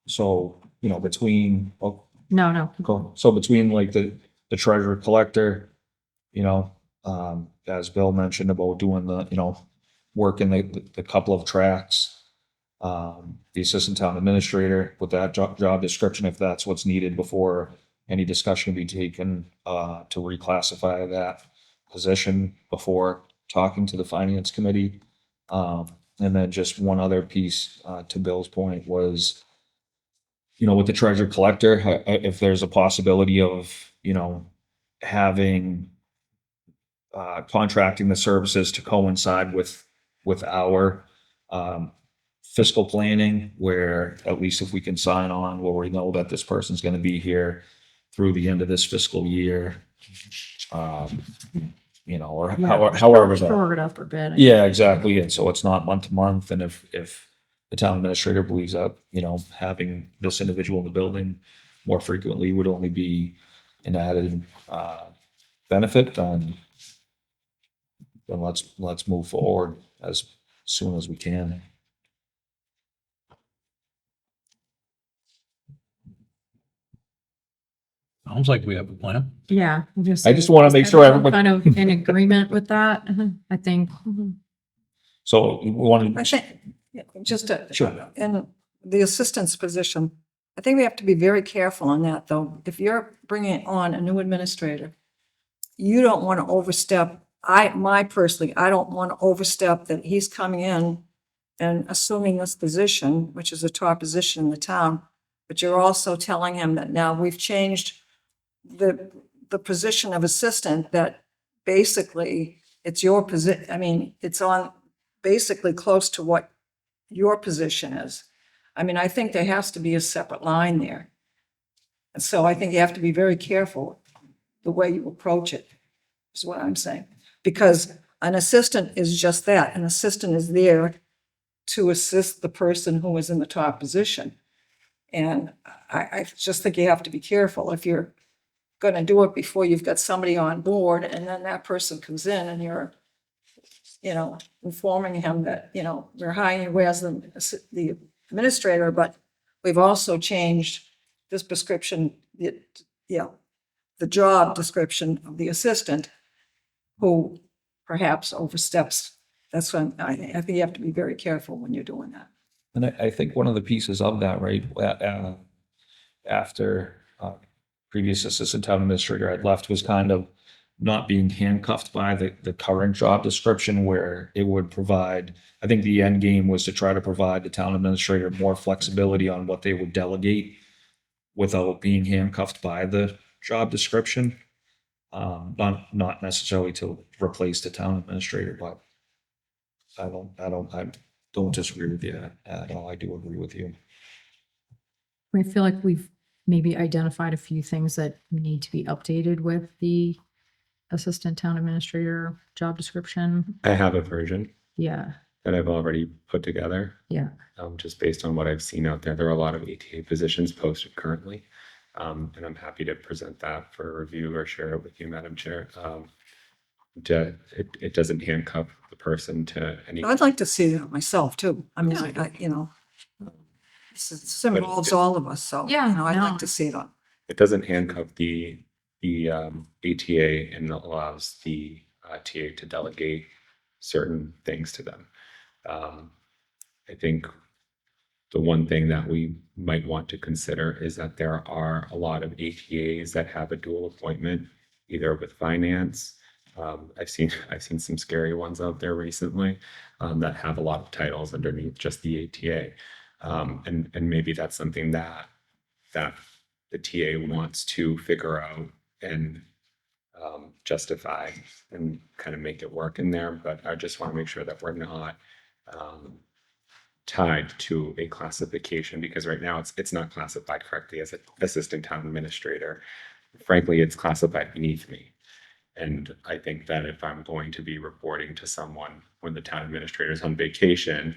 So, between, No. cool. So between like the treasurer collector, as Bill mentioned about doing the, working the couple of tracks, the assistant town administrator with that job description, if that's what's needed before any discussion can be taken, to reclassify that position before talking to the finance committee. And then just one other piece, to Bill's point was, with the treasurer collector, if there's a possibility of, having, contracting the services to coincide with our, fiscal planning, where at least if we can sign on where we know that this person's going to be here through the end of this fiscal year, or however. Short it up a bit. Yeah, exactly. And so it's not month to month. And if the town administrator believes that, having this individual in the building more frequently would only be an added benefit, then let's move forward as soon as we can. Sounds like we have a plan. Yeah. I just want to make sure everyone, Kind of in agreement with that, I think. So we want I to, think, yeah, just to, Sure. in the assistant's position, I think we have to be very careful on that, though. If you're bringing on a new administrator, you don't want to overstep, I don't want to overstep that he's coming in and assuming this position, which is a top position in the town, but you're also telling him that now we've changed the position of assistant, that basically it's your position, I mean, it's on basically close to what your position is. I mean, I think there has to be a separate line there. And so I think you have to be very careful the way you approach it, is what I'm saying. Because an assistant is just that. An assistant is there to assist the person who is in the top position. And I just think you have to be careful if you're going to do it before you've got somebody on board and then that person comes in and you're, informing him that, we're hiring you as the administrator, but we've also changed this prescription, the job description of the assistant who perhaps oversteps. That's when I think you have to be very careful when you're doing that. and I think one of the pieces of that, right, after previous assistant town administrator had left was kind of not being handcuffed by the current job description where it would provide, I think the end game was to try to provide the town administrator more flexibility on what they would delegate without being handcuffed by the job description. Not necessarily to replace the town administrator, but I don't disagree with you at all. I do agree with you. I feel like we've maybe identified a few things that need to be updated with the assistant town administrator job description. I have a version Yeah, that I've already put together. yeah. Just based on what I've seen out there. There are a lot of ATA positions posted currently. And I'm happy to present that for review or share it with you, Madam Chair. It doesn't handcuff the person to any. I'd like to see that myself too. I mean, this involves all of us, so, Yeah, I'd no. like to see it on. It doesn't handcuff the ATA and allows the TA to delegate certain things to them. I think the one thing that we might want to consider is that there are a lot of ATAs that have a dual appointment, either with finance. I've seen some scary ones out there recently that have a lot of titles underneath just the ATA. And maybe that's something that the TA wants to figure out and justify and kind of make it work in there. But I just want to make sure that we're not tied to a classification, because right now it's not classified correctly as an assistant town administrator. Frankly, it's classified beneath me. And I think that if I'm going to be reporting to someone when the town administrator is on vacation,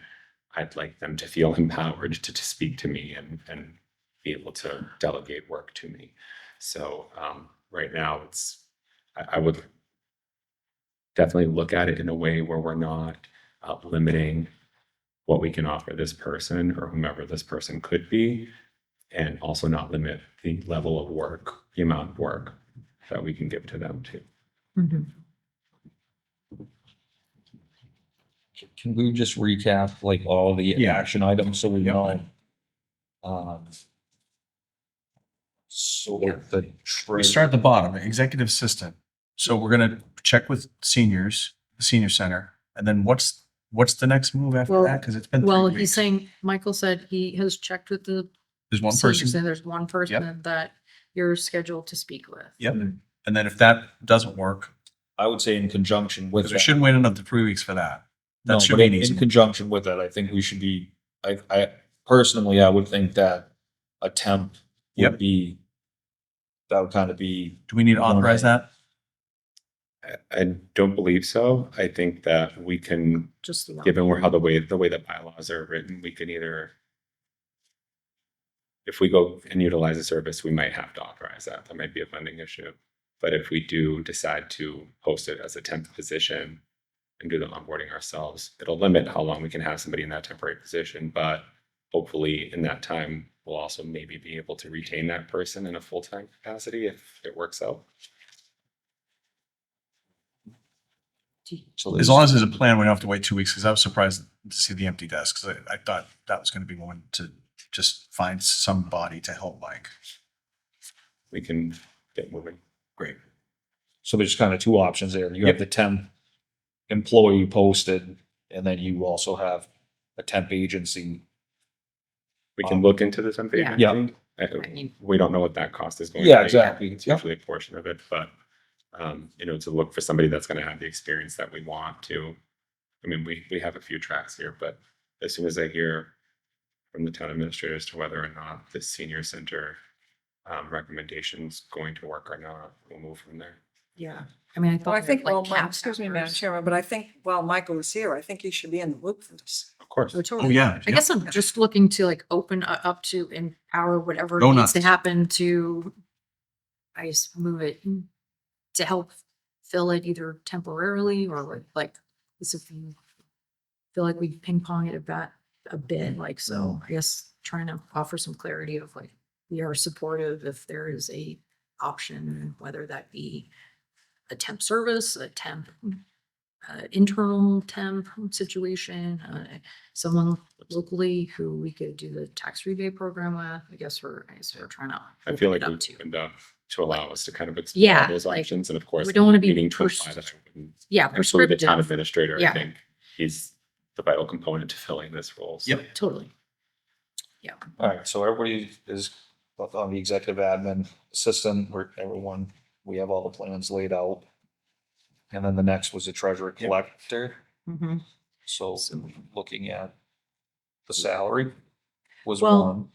I'd like them to feel empowered to speak to me and be able to delegate work to me. So right now I would definitely look at it in a way where we're not limiting what we can offer this person or whomever this person could be, and also not limit the level of work, the amount of work that we can give to them too. Mhm. Can we just recap like all the Yeah. action items so we Yep. know? So the. We start at the bottom, executive assistant. So we're gonna check with seniors, the senior center, and then what's the next move after Well- that? Because it's been Well, 3 he's weeks. saying, Michael said he has checked with the There's one seniors, person. and there's one person that you're scheduled to speak with. Yep. And then if that doesn't work, I would say in conjunction with because we that. shouldn't wait another 3 weeks for that. No, That should but be an in easy. conjunction with that, I think we should be, I personally, I would think that a temp Yep. would be, that would kind of be. Do we need to authorize that? I don't believe so. I think that we can, Just the given how the way the bylaws are written, we can either, if we go and utilize a service, we might have to authorize that. That might be a funding issue. But if we do decide to post it as a temp position and do the onboarding ourselves, it'll limit how long we can have somebody in that temporary position. But hopefully in that time, we'll also maybe be able to retain that person in a full-time capacity if it works out. So As long as there's a plan, we don't have to wait 2 weeks, because I was surprised to see the empty desk, because I thought that was going to be one to just find somebody to help Mike. We can get moving. Great. So there's kind of two options there. You have the temp employee posted, and then you also have a temp agency. We can look into the temp Yeah. agency. I mean- We don't know what that cost is going to be. Yeah, exactly. It's usually a portion of it, but, to look for somebody that's gonna have the experience that we want to. I mean, we have a few tracks here, but as soon as I hear from the town administrator as to whether or not the senior center recommendation's going to work or not, we'll move from there. Yeah. I mean, I Well, thought I think, like well, cap excuse me, Madam factors. Chairman, but I think while Michael is here, I think he should be in the loop for this. Of course. Oh, Oh, totally. yeah. I guess I'm just looking to like open up to empower whatever Go needs to nuts. happen to, I guess, move it to help fill it either temporarily or like, this if you feel like we ping pong it a bit, like, so I guess trying to offer some clarity of like, we are supportive if there is a option, whether that be a temp service, a temp internal temp situation, someone locally who we could do the tax rebate program with. I guess we're trying to. I feel open like it we up to. opened up to allow us to kind of explore Yeah, those like, options, and of course. we don't wanna be needing to pers- apply that, I wouldn't- Yeah, absolutely the town prescriptive. administrator, I Yeah. think, he's the vital component to filling this role. so- Yep. Totally. All right, so everybody is on the executive admin assistant, where everyone, we have all the plans laid out. And then the next was the treasurer collector. Mhm. So looking at the salary was Well, one.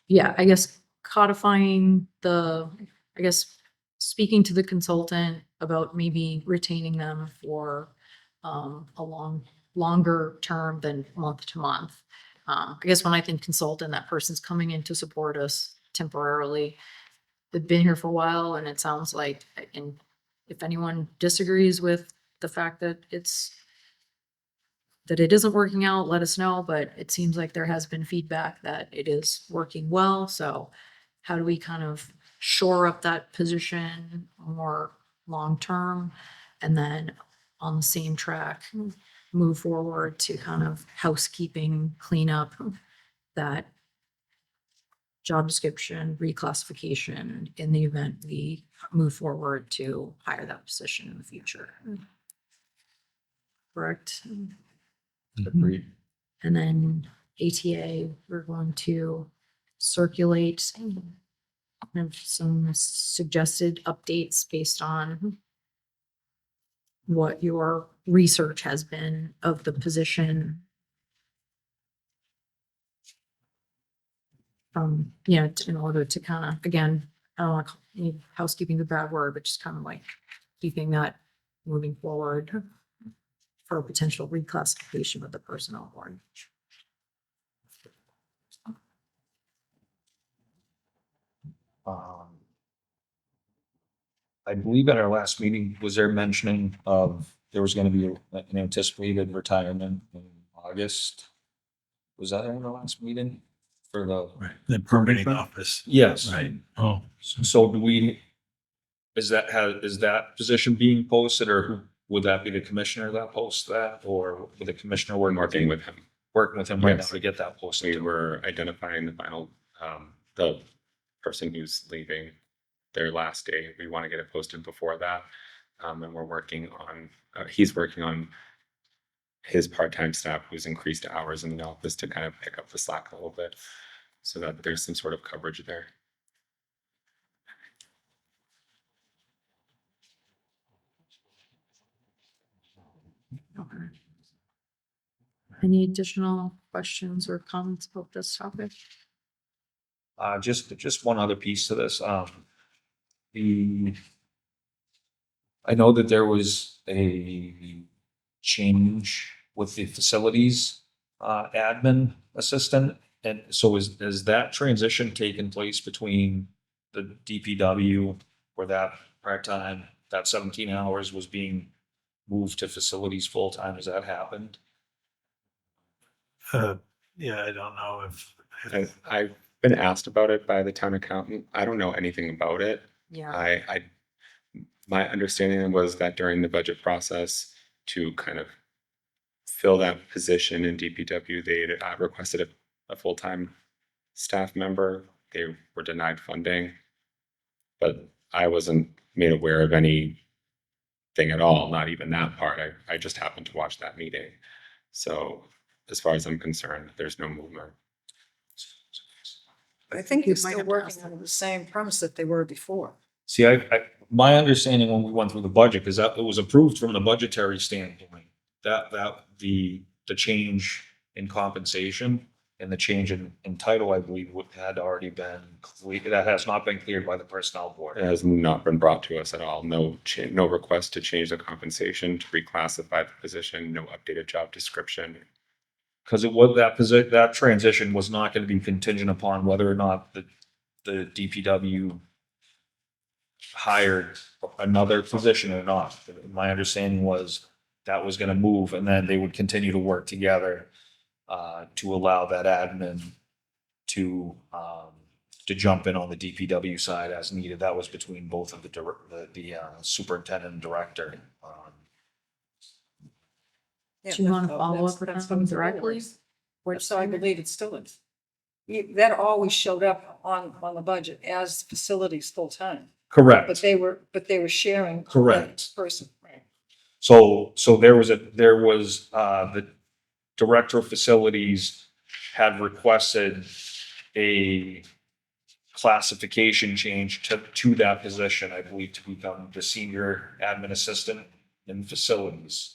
Yeah, I guess codifying I guess speaking to the consultant about maybe retaining them for a longer term than month to month. I guess when I think consultant, that person's coming in to support us temporarily. They've been here for a while and it sounds like, and if anyone disagrees with the fact that that it isn't working out, let us know, but it seems like there has been feedback that it is working well. So how do we kind of shore up that position more long-term? And then on the same track, move forward to kind of housekeeping, clean up that job description, reclassification in the event we move forward to hire that position in the future. Correct? Agreed. And then ATA, we're going to circulate some suggested updates based on what your research has been of the position. In order to kind of, again, I don't want to call housekeeping the bad word, but just kind of like keeping that moving forward for a potential reclassification of the personnel board. I believe at our last meeting, was there mentioning of there was gonna be an anticipated retirement in August? Was that in our last meeting for the? Right. The permitting office. Yes. Right. Oh, So is that position being posted, or would that be the commissioner that posts that, or would the commissioner We're working working with him. right now Yes. to get that We posted? were identifying the final, the person who's leaving their last day. We want to get it posted before that. And we're working on, he's working on his part-time staff who's increased hours in the office to kind of pick up the slack a little bit so that there's some sort of coverage there. Any additional questions or comments about this topic? Just one other piece to this, I know that there was a change with the facilities, admin assistant. And so is that transition taking place between the DPW where that part-time, that 17 hours was being moved to facilities full-time? Has that happened? yeah, I don't know if. I've been asked about it by the town accountant. I don't know anything about it. Yeah. My understanding was that during the budget process to kind of fill that position in DPW, they requested a full-time staff member. They were denied funding, but I wasn't made aware of anything at all, not even that part. I just happened to watch that meeting. So as far as I'm concerned, there's no movement. But I think you're We might still have to working ask under the same premise that they were before. See, my understanding when we went through the budget, because that it was approved from the budgetary standpoint, that the change in compensation and the change in title, I believe, had already been that has not been cleared by the personnel board. It has not been brought to us at all. No request to change the compensation, to reclassify the position, no updated job description. Because it was that transition was not going to be contingent upon whether or not the DPW hired another position or not. My understanding was that was going to move, and then they would continue to work together to allow that admin to jump in on the DPW side as needed. That was between both of the superintendent and director. Do you want to follow up with them directly? So I believe it still is. That always showed up on the budget as facilities full-time, but Correct. they were sharing. that Correct. Person, right? So there was the director of facilities had requested a classification change to that position, I believe, to become the senior admin assistant in facilities.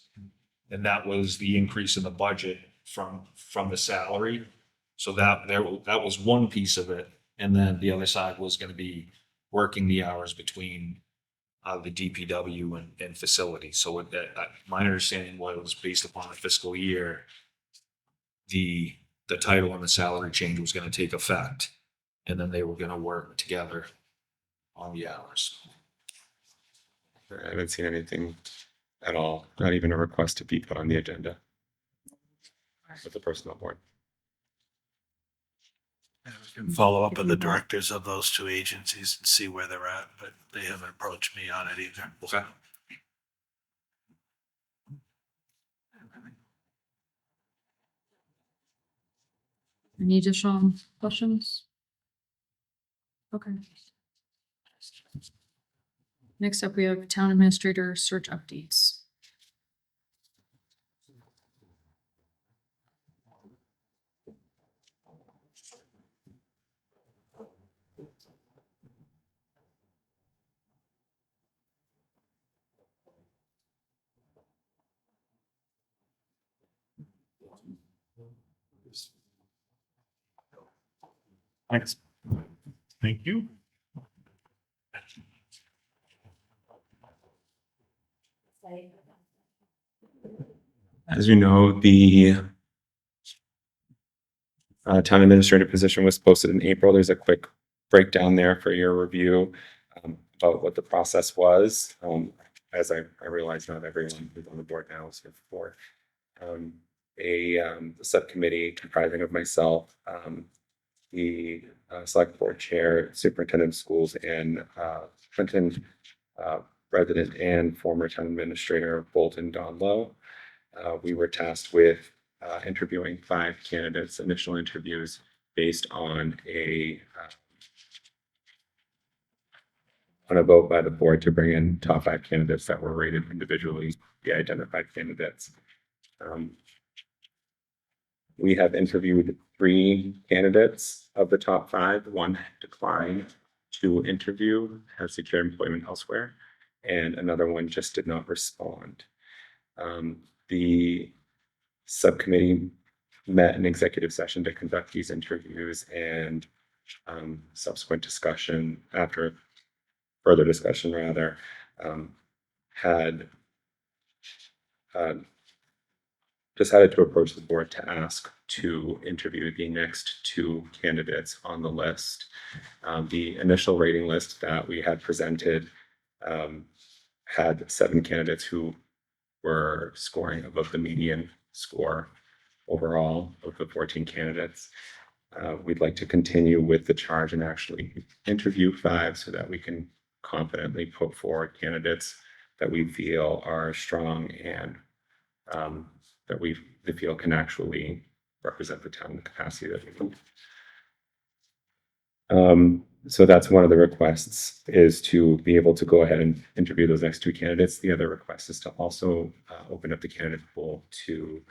And that was the increase in the budget from the salary. So that was one piece of it. And then the other side was going to be working the hours between the DPW and facilities. So my understanding was based upon the fiscal year, the title and the salary change was going to take effect. And then they were going to work together on the hours. I haven't seen anything at all, not even a request to be put on the agenda with the personnel board. And we can follow up with the directors of those two agencies and see where they're at, but they haven't approached me on it either. Okay. Any additional questions? Okay. Next up, we have town administrator search updates. Thanks. Thank you. As you know, the town administrator position was posted in April. There's a quick breakdown there for your review about what the process was. As I realize not everyone who's on the board now is here for a subcommittee comprising of myself, the select board chair, superintendent of schools, and Clinton resident and former town administrator Bolton Donlow. We were tasked with interviewing 5 candidates, initial interviews based on a vote by the board to bring in top 5 candidates that were rated individually, the identified candidates. We have interviewed 3 candidates of the top 5. 1 declined to interview, has secured employment elsewhere, and another one just did not respond. The subcommittee met in executive session to conduct these interviews, and subsequent discussion, after further discussion rather, had decided to approach the board to ask to interview the next 2 candidates on the list. The initial rating list that we had presented had 7 candidates who were scoring above the median score overall of the 14 candidates. We'd like to continue with the charge and actually interview 5 so that we can confidently put forward candidates that we feel are strong and that we feel can actually represent the town in the capacity that we need. So that's one of the requests, is to be able to go ahead and interview those next 2 candidates. The other request is to also open up the candidate pool to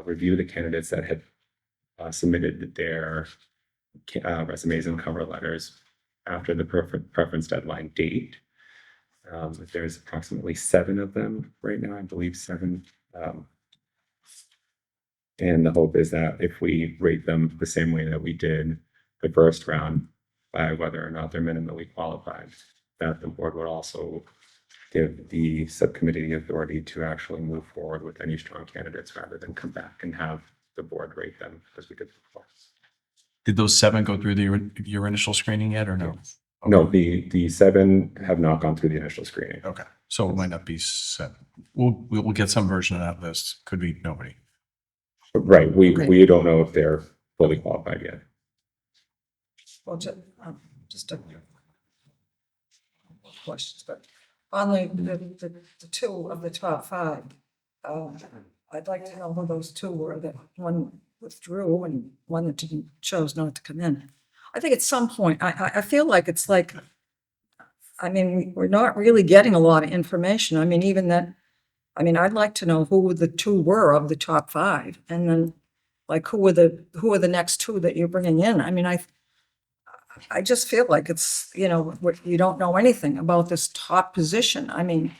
review the candidates that had submitted their resumes and cover letters after the preference deadline date. There's approximately 7 of them right now, I believe 7. And the hope is that if we rate them the same way that we did the first round, by whether or not they're minimally qualified, that the board would also give the subcommittee the authority to actually move forward with any strong candidates rather than come back and have the board rate them as we did before. Did those 7 go through your initial screening yet or no? No, the 7 have not gone through the initial screening. Okay, so it might not be 7. We'll get some version of that list. Could be nobody. Right, we don't know if they're fully qualified yet. Well, just a questions, but on the 2 of the top 5, I'd like to know who those 2 were. That one withdrew and one that chose not to come in. I think at some point, I feel like it's like, I mean, we're not really getting a lot of information. I mean, even that, I mean, I'd like to know who the 2 were of the top 5, and then like who are the next 2 that you're bringing in. I mean, I just feel like it's, you know, you don't know anything about this top position. I mean,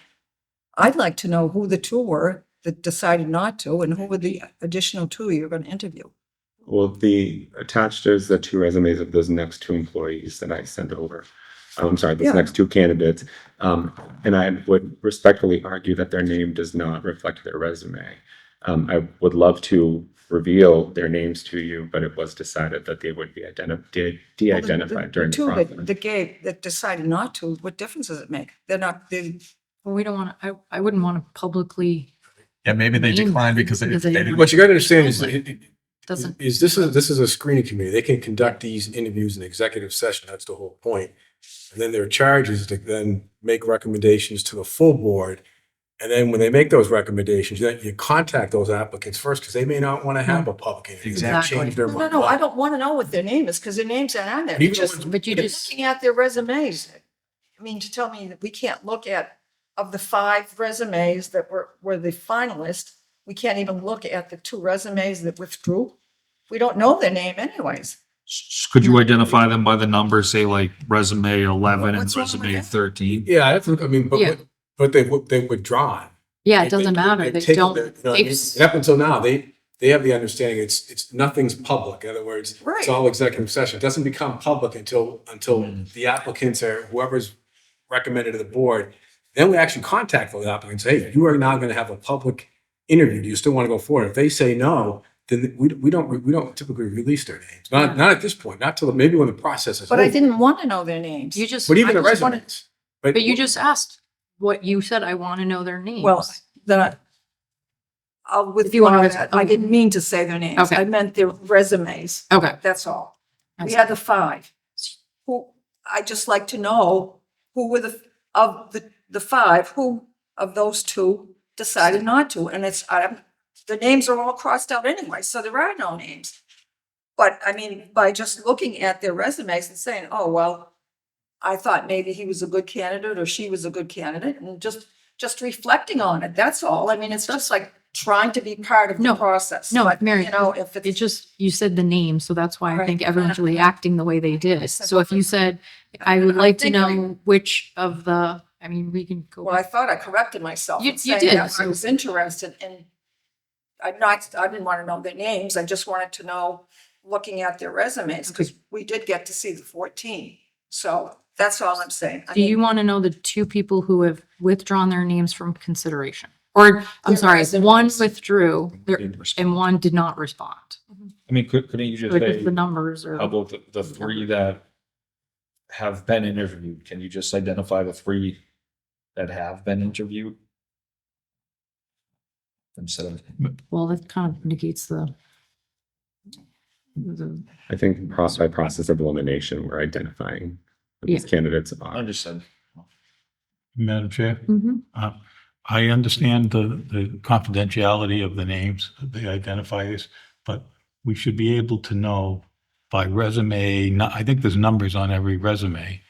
I'd like to know who the 2 were that decided not to, and who were the additional 2 you're going to interview. Well, attached is the 2 resumes of those next 2 employees that I sent over. I'm sorry, those Yeah. next 2 candidates. And I would respectfully argue that their name does not reflect their resume. I would love to reveal their names to you, but it was decided that they would be de-identified during the 2 process. that decided not to, what difference does it make? They're not, Well, we don't want to, I wouldn't want to publicly, Yeah, maybe they Name declined because they because they didn't. didn't- What you gotta understand is, doesn't, this is a screening committee. They can conduct these interviews in executive session. That's the whole point. And then their charge is to then make recommendations to the full board. And then when they make those recommendations, then you contact those applicants first, because they may not want to have a public interview. They may Exactly. change their no, mind. I don't want to know what their name is, because their names aren't on there. And even Just the ones- but you just, looking at their resumes. I mean, to tell me that we can't look at, of the 5 resumes that were the finalists, we can't even look at the 2 resumes that withdrew. We don't know their name anyways. Could you identify them by the number, say like resume 11 and What's wrong with resume that? 13? Yeah, that's, I mean, Yeah. but they've withdrawn. yeah, They- it doesn't matter. they've They taken don't, their- you know what I mean? they've, Up until now, they have the understanding it's nothing's public. In other words, Right. it's all executive session. It doesn't become public until the applicants or whoever's recommended to the board. Then we actually contact those applicants. Hey, you are now going to have a public interview. Do you still want to go forward? If they say no, then we don't typically release their names. Not at this point. Not till maybe when the process is But I over. didn't want to know their names. you just. But even I the just wanted- resumes. But you just asked what you said, I want to know their names. Well, then I'll If you wanna withdraw res- that. I didn't mean to say their names. Okay. I meant their resumes. Okay. That's all. I We see. had the 5. Who, I just like to know who were the 5, who of those 2 decided not to. And the names are all crossed out anyway, so there are no names. But I mean, by just looking at their resumes and saying, oh, well, I thought maybe he was a good candidate or she was a good candidate, and just reflecting on it, that's all. I mean, it's just like trying to be part of the No, process. no, But, Mary, you know, if it it's, just, you said the name, so that's why I Right. think everyone's reacting the way they did. said So if you said, I would I like to think I- know which of the, I mean, we can go. well, I thought I corrected myself. You- in you saying did, that I so- was interested in, I didn't want to know their names. I just wanted to know, looking at their resumes, because we did get to see the 14. So that's all I'm saying. I Do you mean, want to know the 2 people who have withdrawn their names from consideration? Or, I'm Their sorry, one resumes. withdrew Didn't respond. and one did not respond. I mean, couldn't you just Because say, the numbers how are, about the 3 that have been interviewed? Can you just identify the 3 that have been interviewed? Instead of, well, that kind of negates the, I think by process of elimination, we're identifying who these candidates are. Understood. Madam Chair, Mhm. I understand the confidentiality of the names, the identifiers, but we should be able to know by resume, I think there's numbers on every resume.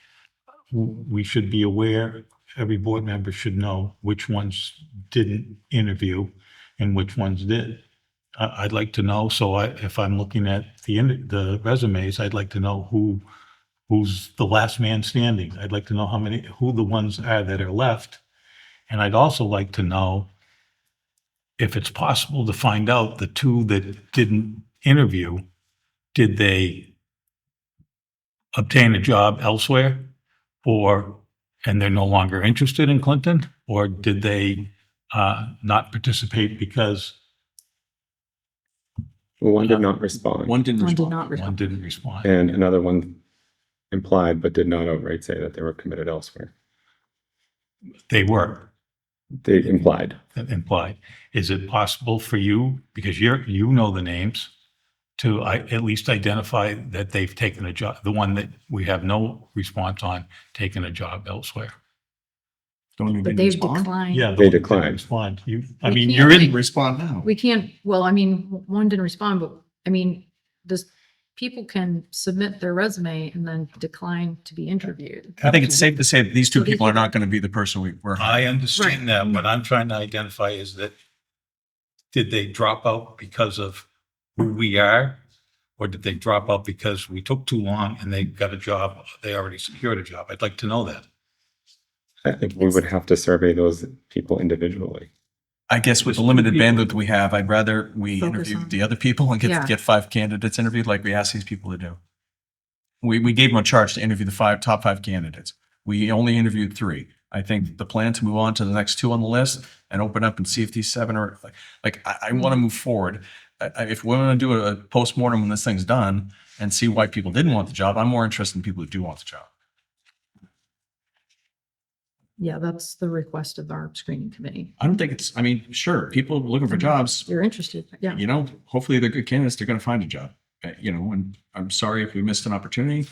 We should be aware, every board member should know which ones didn't interview and which ones did. I'd like to know, if I'm looking at the resumes, I'd like to know who's the last man standing. I'd like to know who the ones are that are left. And I'd also like to know if it's possible to find out the two that didn't interview, did they obtain a job elsewhere and they're no longer interested in Clinton? Or did they not participate because Well, one did not respond. One didn't One did respond. not one respond. didn't respond? And another one implied but did not outright say that they were committed elsewhere. They were They implied. implied. Is it possible for you, because you know the names, to at least identify that they've taken a job, the one that we have no response on, taken a job elsewhere? Don't even But they've respond. declined. Yeah. They the one that declined. Respond. We You're can't in, Respond now. We can't, well, I mean, one didn't respond, but I mean, people can submit their resume and then decline to be interviewed. I think it's safe to say that these two So these people are are- not going to be the person we're. I understand that. What I'm trying to identify is that, did they drop out because of who we are? Or did they drop out because we took too long and they got a job, they already secured a job? I'd like to know that. I think we would have to survey those people individually. I guess with the limited bandwidth we have, I'd rather we Focus interview on- the other people and Yeah. get 5 candidates interviewed like we asked these people to do. We gave them a charge to interview the top 5 candidates. We only interviewed 3. I think the plan to move on to the next 2 on the list and open up and see if these 7 are I want to move forward. If we're going to do a postmortem when this thing's done and see why people didn't want the job, I'm more interested in people who do want the job. Yeah, that's the request of our screening committee. I don't think it's, I mean, sure, people looking for jobs, You're interested, yeah. you know, hopefully they're good candidates, they're going to find a job. And I'm sorry if we missed an opportunity,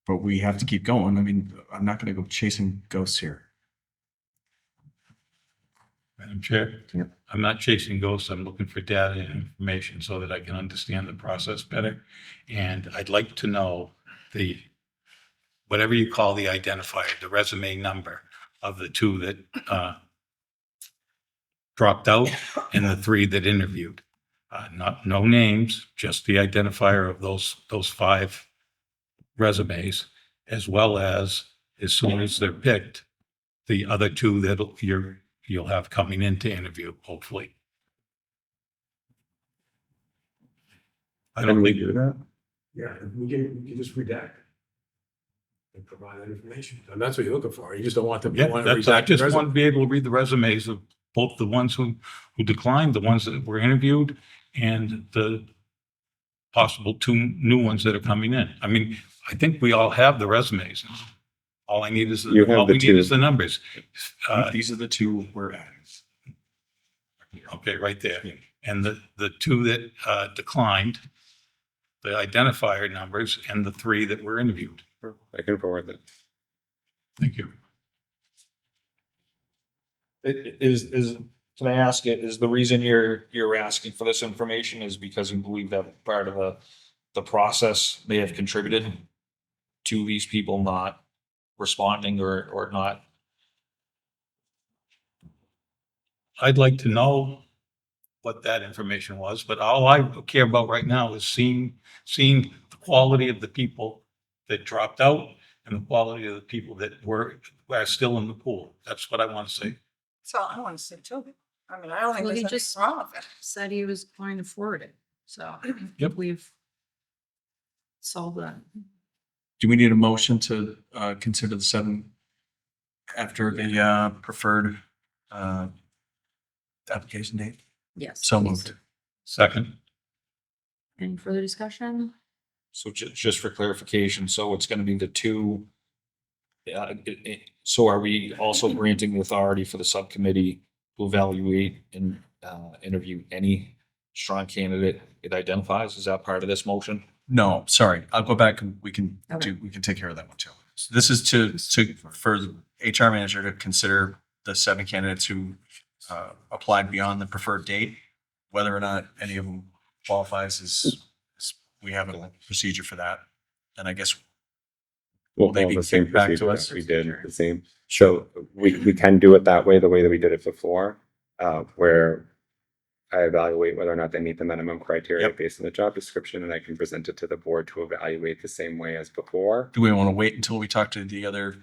but we have to keep going. I mean, I'm not going to go chasing ghosts here. Madam Chair? Yep. I'm not chasing ghosts. I'm looking for data and information so that I can understand the process better. And I'd like to know whatever you call the identifier, the resume number of the 2 that dropped out and the 3 that interviewed. No names, just the identifier of those 5 resumes, as well as soon as they're picked, the other 2 that you'll have coming in to interview, hopefully. I don't Can we think, do that? Yeah, we can just redact and provide that information. And that's what you're looking for. You just don't want them. yeah, you want I redacted just resume. want to be able to read the resumes of both the ones who declined, the ones that were interviewed, and the possible 2 new ones that are coming in. I mean, I think we all have the resumes. All I need is, You have all the we need 2. is the numbers. These are the 2 we're adding. Okay, right there. And the 2 that declined, the identifier numbers, and the 3 that were interviewed. I can forward that. Thank you. Can I ask it, is the reason you're asking for this information is because you believe that part of the process may have contributed to these people not responding or not? I'd like to know what that information was, but all I care about right now is seeing the quality of the people that dropped out and the quality of the people that are still in the pool. That's what I want to see. So I want to say too. I mean, I don't think Well, there's he anything just- wrong with it. Said he was going to forward it, so Yep. we've solved that. Do we need a motion to consider the 7 after the preferred application date? Yes. So please. moved. Second, Any further discussion? So just for clarification, so it's gonna be the 2. So are we also granting the authority for the subcommittee to evaluate and interview any strong candidate it identifies? Is that part of this motion? No, sorry, I'll go back and we can Okay. we can take care of that one too. So this is for the HR manager to consider the 7 candidates who applied beyond the preferred date, whether or not any of them qualifies we have a procedure for that. And I guess We'll they follow be the same kicked back to procedure us? that we did, the same. So we can do it that way that we did it before, where I evaluate whether or not they meet the minimum criteria Yep. based on the job description, and I can present it to the board to evaluate the same way as before. do we want to wait until we talk to the other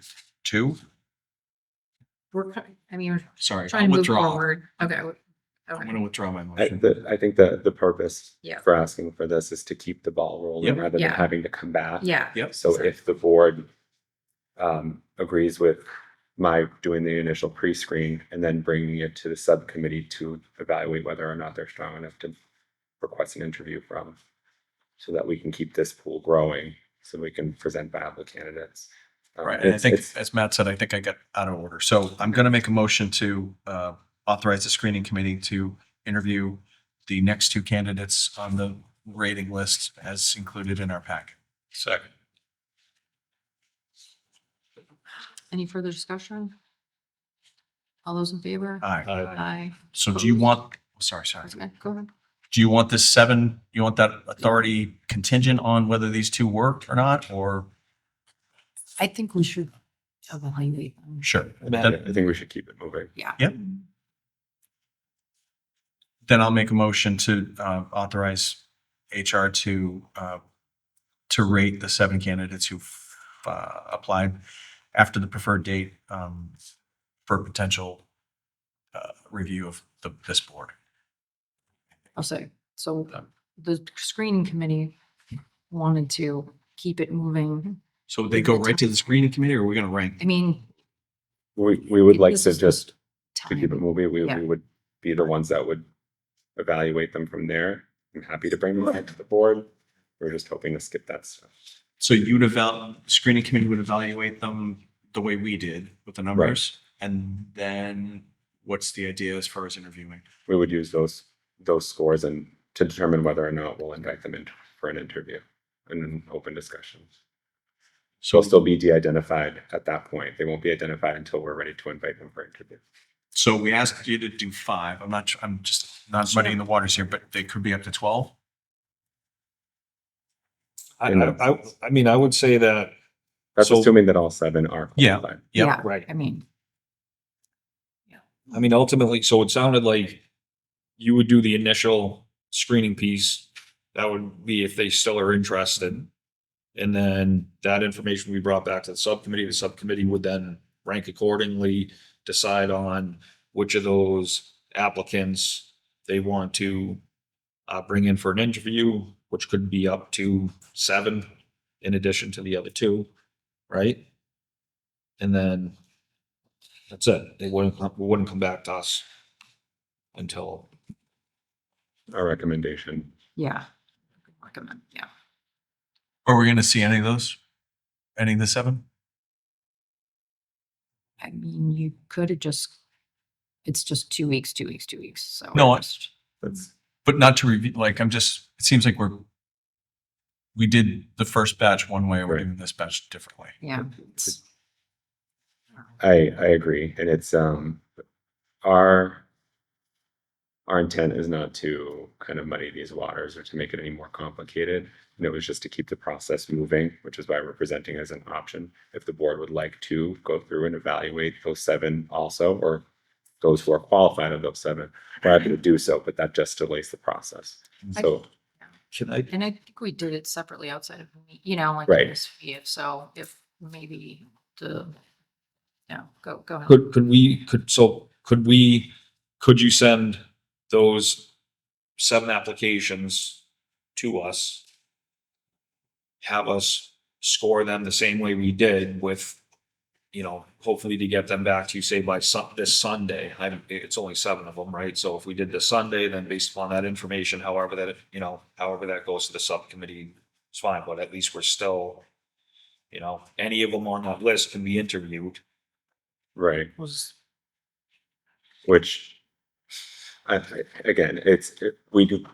2? We're, we're Sorry, trying I'll to move withdraw. forward. Okay. I'm Okay. going to withdraw my I, motion. I think the purpose Yeah. for asking for this is to keep the ball rolling Yep. rather than Yeah. having to come back. Yeah. Yep. So if the board agrees with my doing the initial pre-screen and then bringing it to the subcommittee to evaluate whether or not they're strong enough to request an interview from, so that we can keep this pool growing, so we can present viable candidates. Right, and I It's- think, it's- as Matt said, I think I got out of order. So I'm going to make a motion to authorize the screening committee to interview the next 2 candidates on the rating list as included in our packet. Second. Any further discussion? All those in favor? Aye. Aye. So do you want, sorry. Okay, go ahead. Do you want this 7, you want that authority contingent on whether these 2 work or not, or? I think we should evaluate them. Sure. I think we should keep it moving. Yeah. Yep. Then I'll make a motion to authorize HR to rate the 7 candidates who've applied after the preferred date for potential review of this board. I'll say, so the screening committee wanted to keep it moving. So they go right to the screening committee, or are we going to rank? I mean, We would like This to is just, to keep it time. moving, we Yeah. would be the ones that would evaluate them from there. I'm happy to bring them back to the board. We're just hoping to skip that stuff. So you'd screening committee would evaluate them the way we did with the numbers? And then what's the idea as far as interviewing? We would use those scores and to determine whether or not we'll invite them in for an interview and an open discussion. So They'll still be de-identified at that point. They won't be identified until we're ready to invite them for interview. So we asked you to do 5. I'm just not muddying the waters here, but they could be up to 12. I mean, I would say that. That's So- assuming that all 7 are Yeah. qualified. Yep. yeah, Right. I mean, I mean, ultimately, so it sounded like you would do the initial screening piece. That would be if they still are interested. And then that information we brought back to the subcommittee. The subcommittee would then rank accordingly, decide on which of those applicants they want to bring in for an interview, which could be up to 7 in addition to the other 2, right? And then that's it. They wouldn't come back to us until. Our recommendation. yeah. Recommend, yeah. Are we going to see any of those? Any of the 7? I mean, you could have it's just 2 weeks, 2 weeks, 2 weeks, so. No, I- just- That's But not to review, like, it seems like we did the first batch one way, and we're Right. doing this batch differently. Yeah. it's- I agree, and it's our intent is not to kind of muddy these waters or to make it any more complicated. And it was just to keep the process moving, which is why we're presenting as an option. If the board would like to go through and evaluate those 7 also, or those who are qualified of those 7, we're happy to do so, but that just delays the process. So Can I? And I think we did it separately outside of, like. Right. If so, if maybe go ahead. Could you send those 7 applications to us? Have us score them the same way we did with, hopefully to get them back to you, say by this Sunday. It's only 7 of them, right? So if we did this Sunday, then based upon that information, however that goes to the subcommittee, it's fine, but at least we're still, any of them on that list can be interviewed. right, Was, which again, we do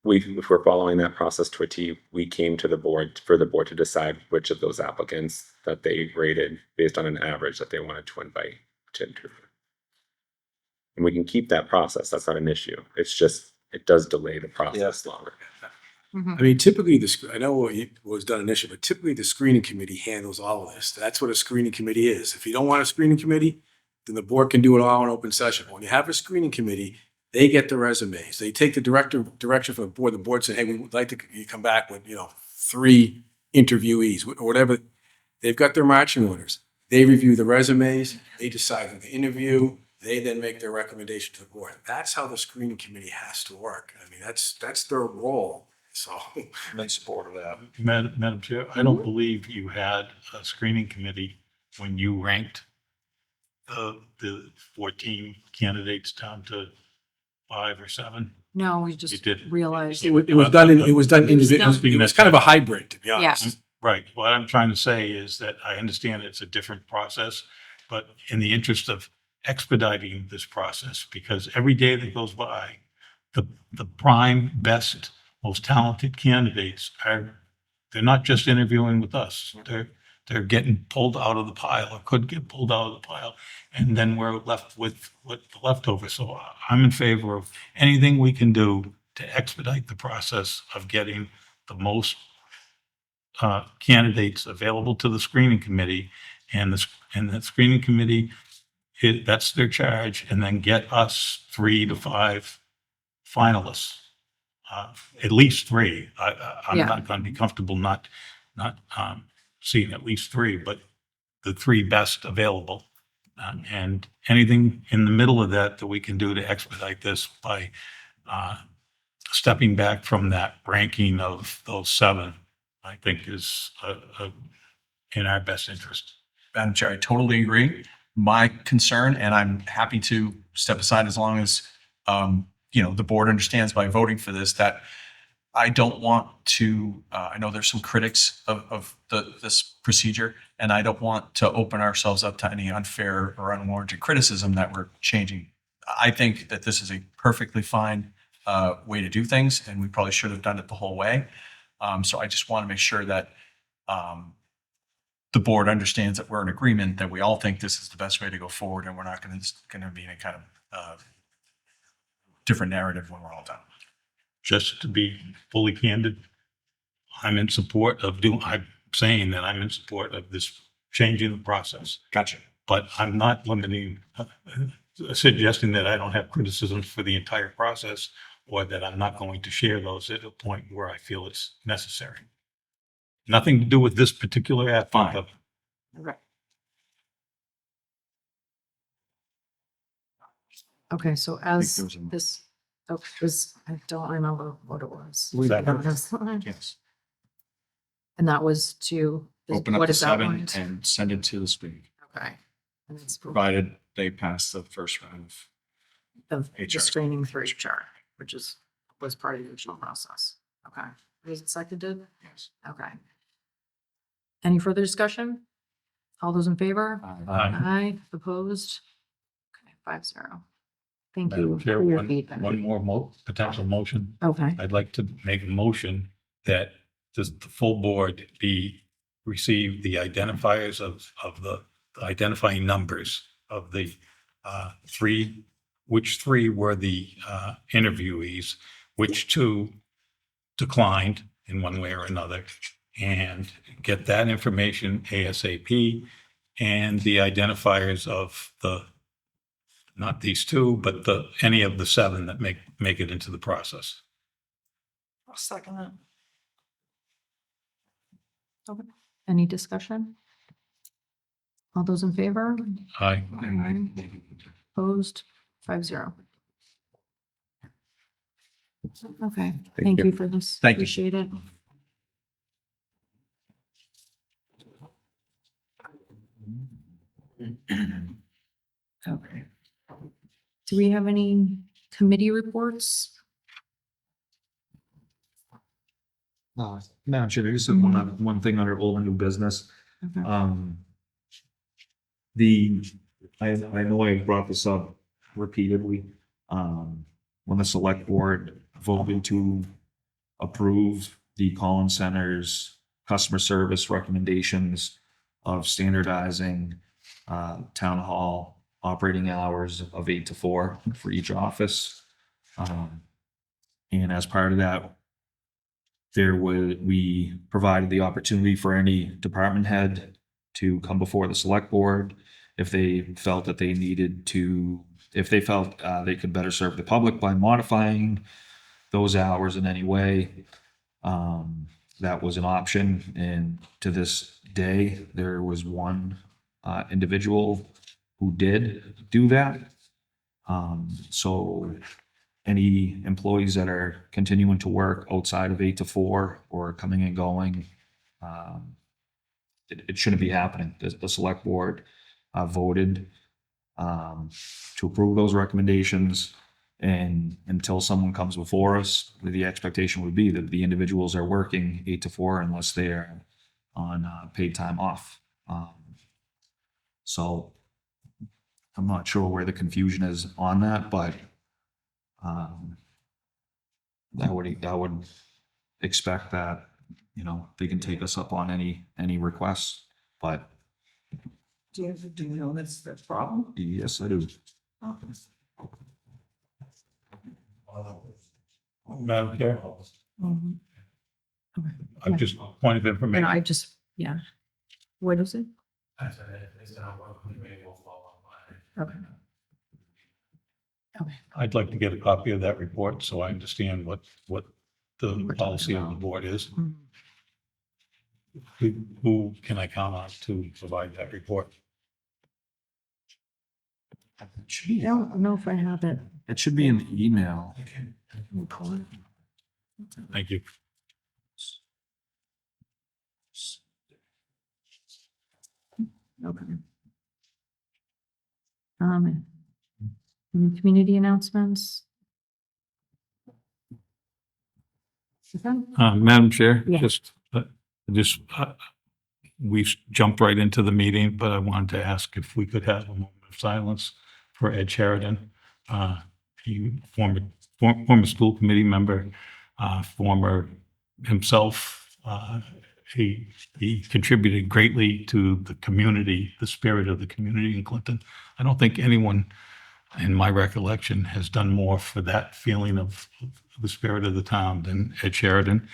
if we're following that process to a T, we came to the board for the board to decide which of those applicants that they rated based on an average that they wanted to invite to interview. And we can keep that process. That's not an issue. It's just, it does delay the process longer. I mean, typically I know what was done initially, but typically the screening committee handles all of this. That's what a screening committee is. If you don't want a screening committee, then the board can do it all in open session. When you have a screening committee, they get the resumes. They take the direction from the board. The board said, hey, we would like to you come back with, 3 interviewees or whatever. They've got their marching orders. They review the resumes. They decide who to interview. They then make their recommendation to the board. That's how the screening committee has to work. I mean, that's their role. So I'm in support of that. Madam Chair, I don't believe you had a screening committee when you ranked the 14 candidates down to 5 or 7. No, we You just did. realized. it was done individually. It was kind of a hybrid, to be honest. Right. What I'm trying to say is that I understand it's a different process, but in the interest of expediting this process, because every day that goes by, the prime, best, most talented candidates they're not just interviewing with us. They're getting pulled out of the pile or could get pulled out of the pile. And then we're left with the leftover. So I'm in favor of anything we can do to expedite the process of getting the most candidates available to the screening committee, and the screening committee, that's their charge, and then get us 3 to 5 finalists, at least 3. I'm Yeah. not going to be comfortable not seeing at least 3, but the 3 best available, and anything in the middle of that we can do to expedite this by stepping back from that ranking of those 7. I think is in our best interest. Madam Chair, I totally agree. My concern, and I'm happy to step aside as long as, the board understands by voting for this, that I don't want to, I know there's some critics of this procedure, and I don't want to open ourselves up to any unfair or unwarranted criticism that we're changing. I think that this is a perfectly fine way to do things, and we probably should have done it the whole way. So I just want to make sure that the board understands that we're in agreement, that we all think this is the best way to go forward, and we're not going to be in a kind of different narrative when we're all done. Just to be fully candid, I'm saying that I'm in support of this changing the process, Gotcha. but I'm not suggesting that I don't have criticisms for the entire process, or that I'm not going to share those at a point where I feel it's necessary. Nothing to do with this particular aspect of it. Okay. Okay, so as there was a- this, I don't remember what it was. Yes. And that was to. Open up what to is 7 outlined? and send it to the screening, Okay. And it's provided they pass the first round of the HR. screening through HR, which was part of the original process. Okay. Was it seconded? Yes. Okay. Any further discussion? All those in favor? Aye. Opposed? Okay, 5-0. Thank you Madam for Chair, your feedback. one more potential motion. Okay, I'd like to make a motion that the full board receive the identifiers of the identifying numbers of the 3, which 3 were the interviewees, which 2 declined in one way or another, and get that information ASAP, and the identifiers of not these 2, but any of the 7 that make it into the process. I'll second that. okay. Any discussion? All those in favor? Aye. Opposed? 5-0. Okay, Thank thank you. you for this. Thank you. Appreciate it. Okay. Do we have any committee reports? Madam Chair, there's one thing under old and new business. Okay. I know I brought this up repeatedly, when the select board voted to approve the Collins Center's customer service recommendations of standardizing town hall operating hours of 8 to 4 for each office. And as part of that, we provided the opportunity for any department head to come before the select board if they felt that they needed to, if they felt they could better serve the public by modifying those hours in any way. That was an option, and to this day, there was one individual who did do that. So any employees that are continuing to work outside of 8 to 4 or coming and going, it shouldn't be happening. The select board voted to approve those recommendations. And until someone comes before us, the expectation would be that the individuals are working 8 to 4 unless they are on paid time off. So I'm not sure where the confusion is on that, but I would expect that, you know, they can take us up on any requests, but Do you know that's the problem? yes, I do. Madam Chair, Mhm. I'm just point of And information. I just, yeah. What is it? Okay. Okay. I'd like to get a copy of that report so I understand what the We're talking policy of the about. board is. Mhm. Who can I count on to provide that report? I don't know if I have it. It should be in the email. Let me pull it. Thank you. Okay. Any community announcements? Okay. Madam Chair, Yeah. we jumped right into the meeting, but I wanted to ask if we could have a moment of silence for Ed Sheridan. He former school committee member, former himself. He contributed greatly to the community, the spirit of the community in Clinton. I don't think anyone in my recollection has done more for that feeling of the spirit of the town than Ed Sheridan.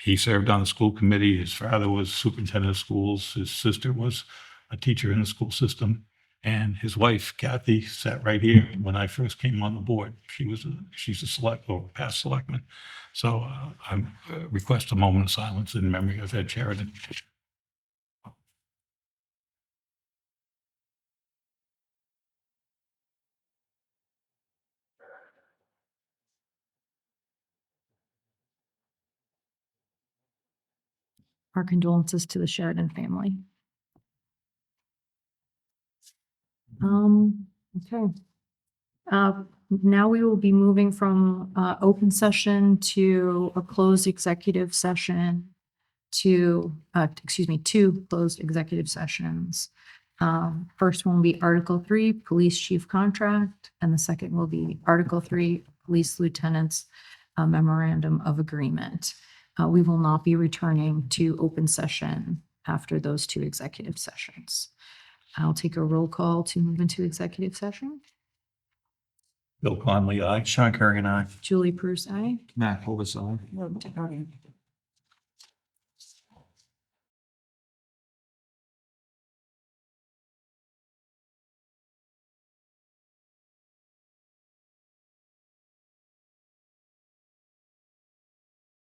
He served on the school committee. His father was superintendent of schools. His sister was a teacher in the school system. And his wife, Kathy, sat right here when I first came on the board. She's a past selectman. So I request a moment of silence in memory of Ed Sheridan. Our condolences to the Sheridan family. Okay. Now we will be moving from open session to a closed executive session to, two closed executive sessions. First one will be Article 3, Police Chief Contract, and the second will be Article 3, Police Lieutenant's Memorandum of Agreement. We will not be returning to open session after those two executive sessions. I'll take a roll call to move into executive session. Bill Conley, aye. Sean Kerrigan, aye. Julie Bruce, aye. Matt Hovis, aye. No,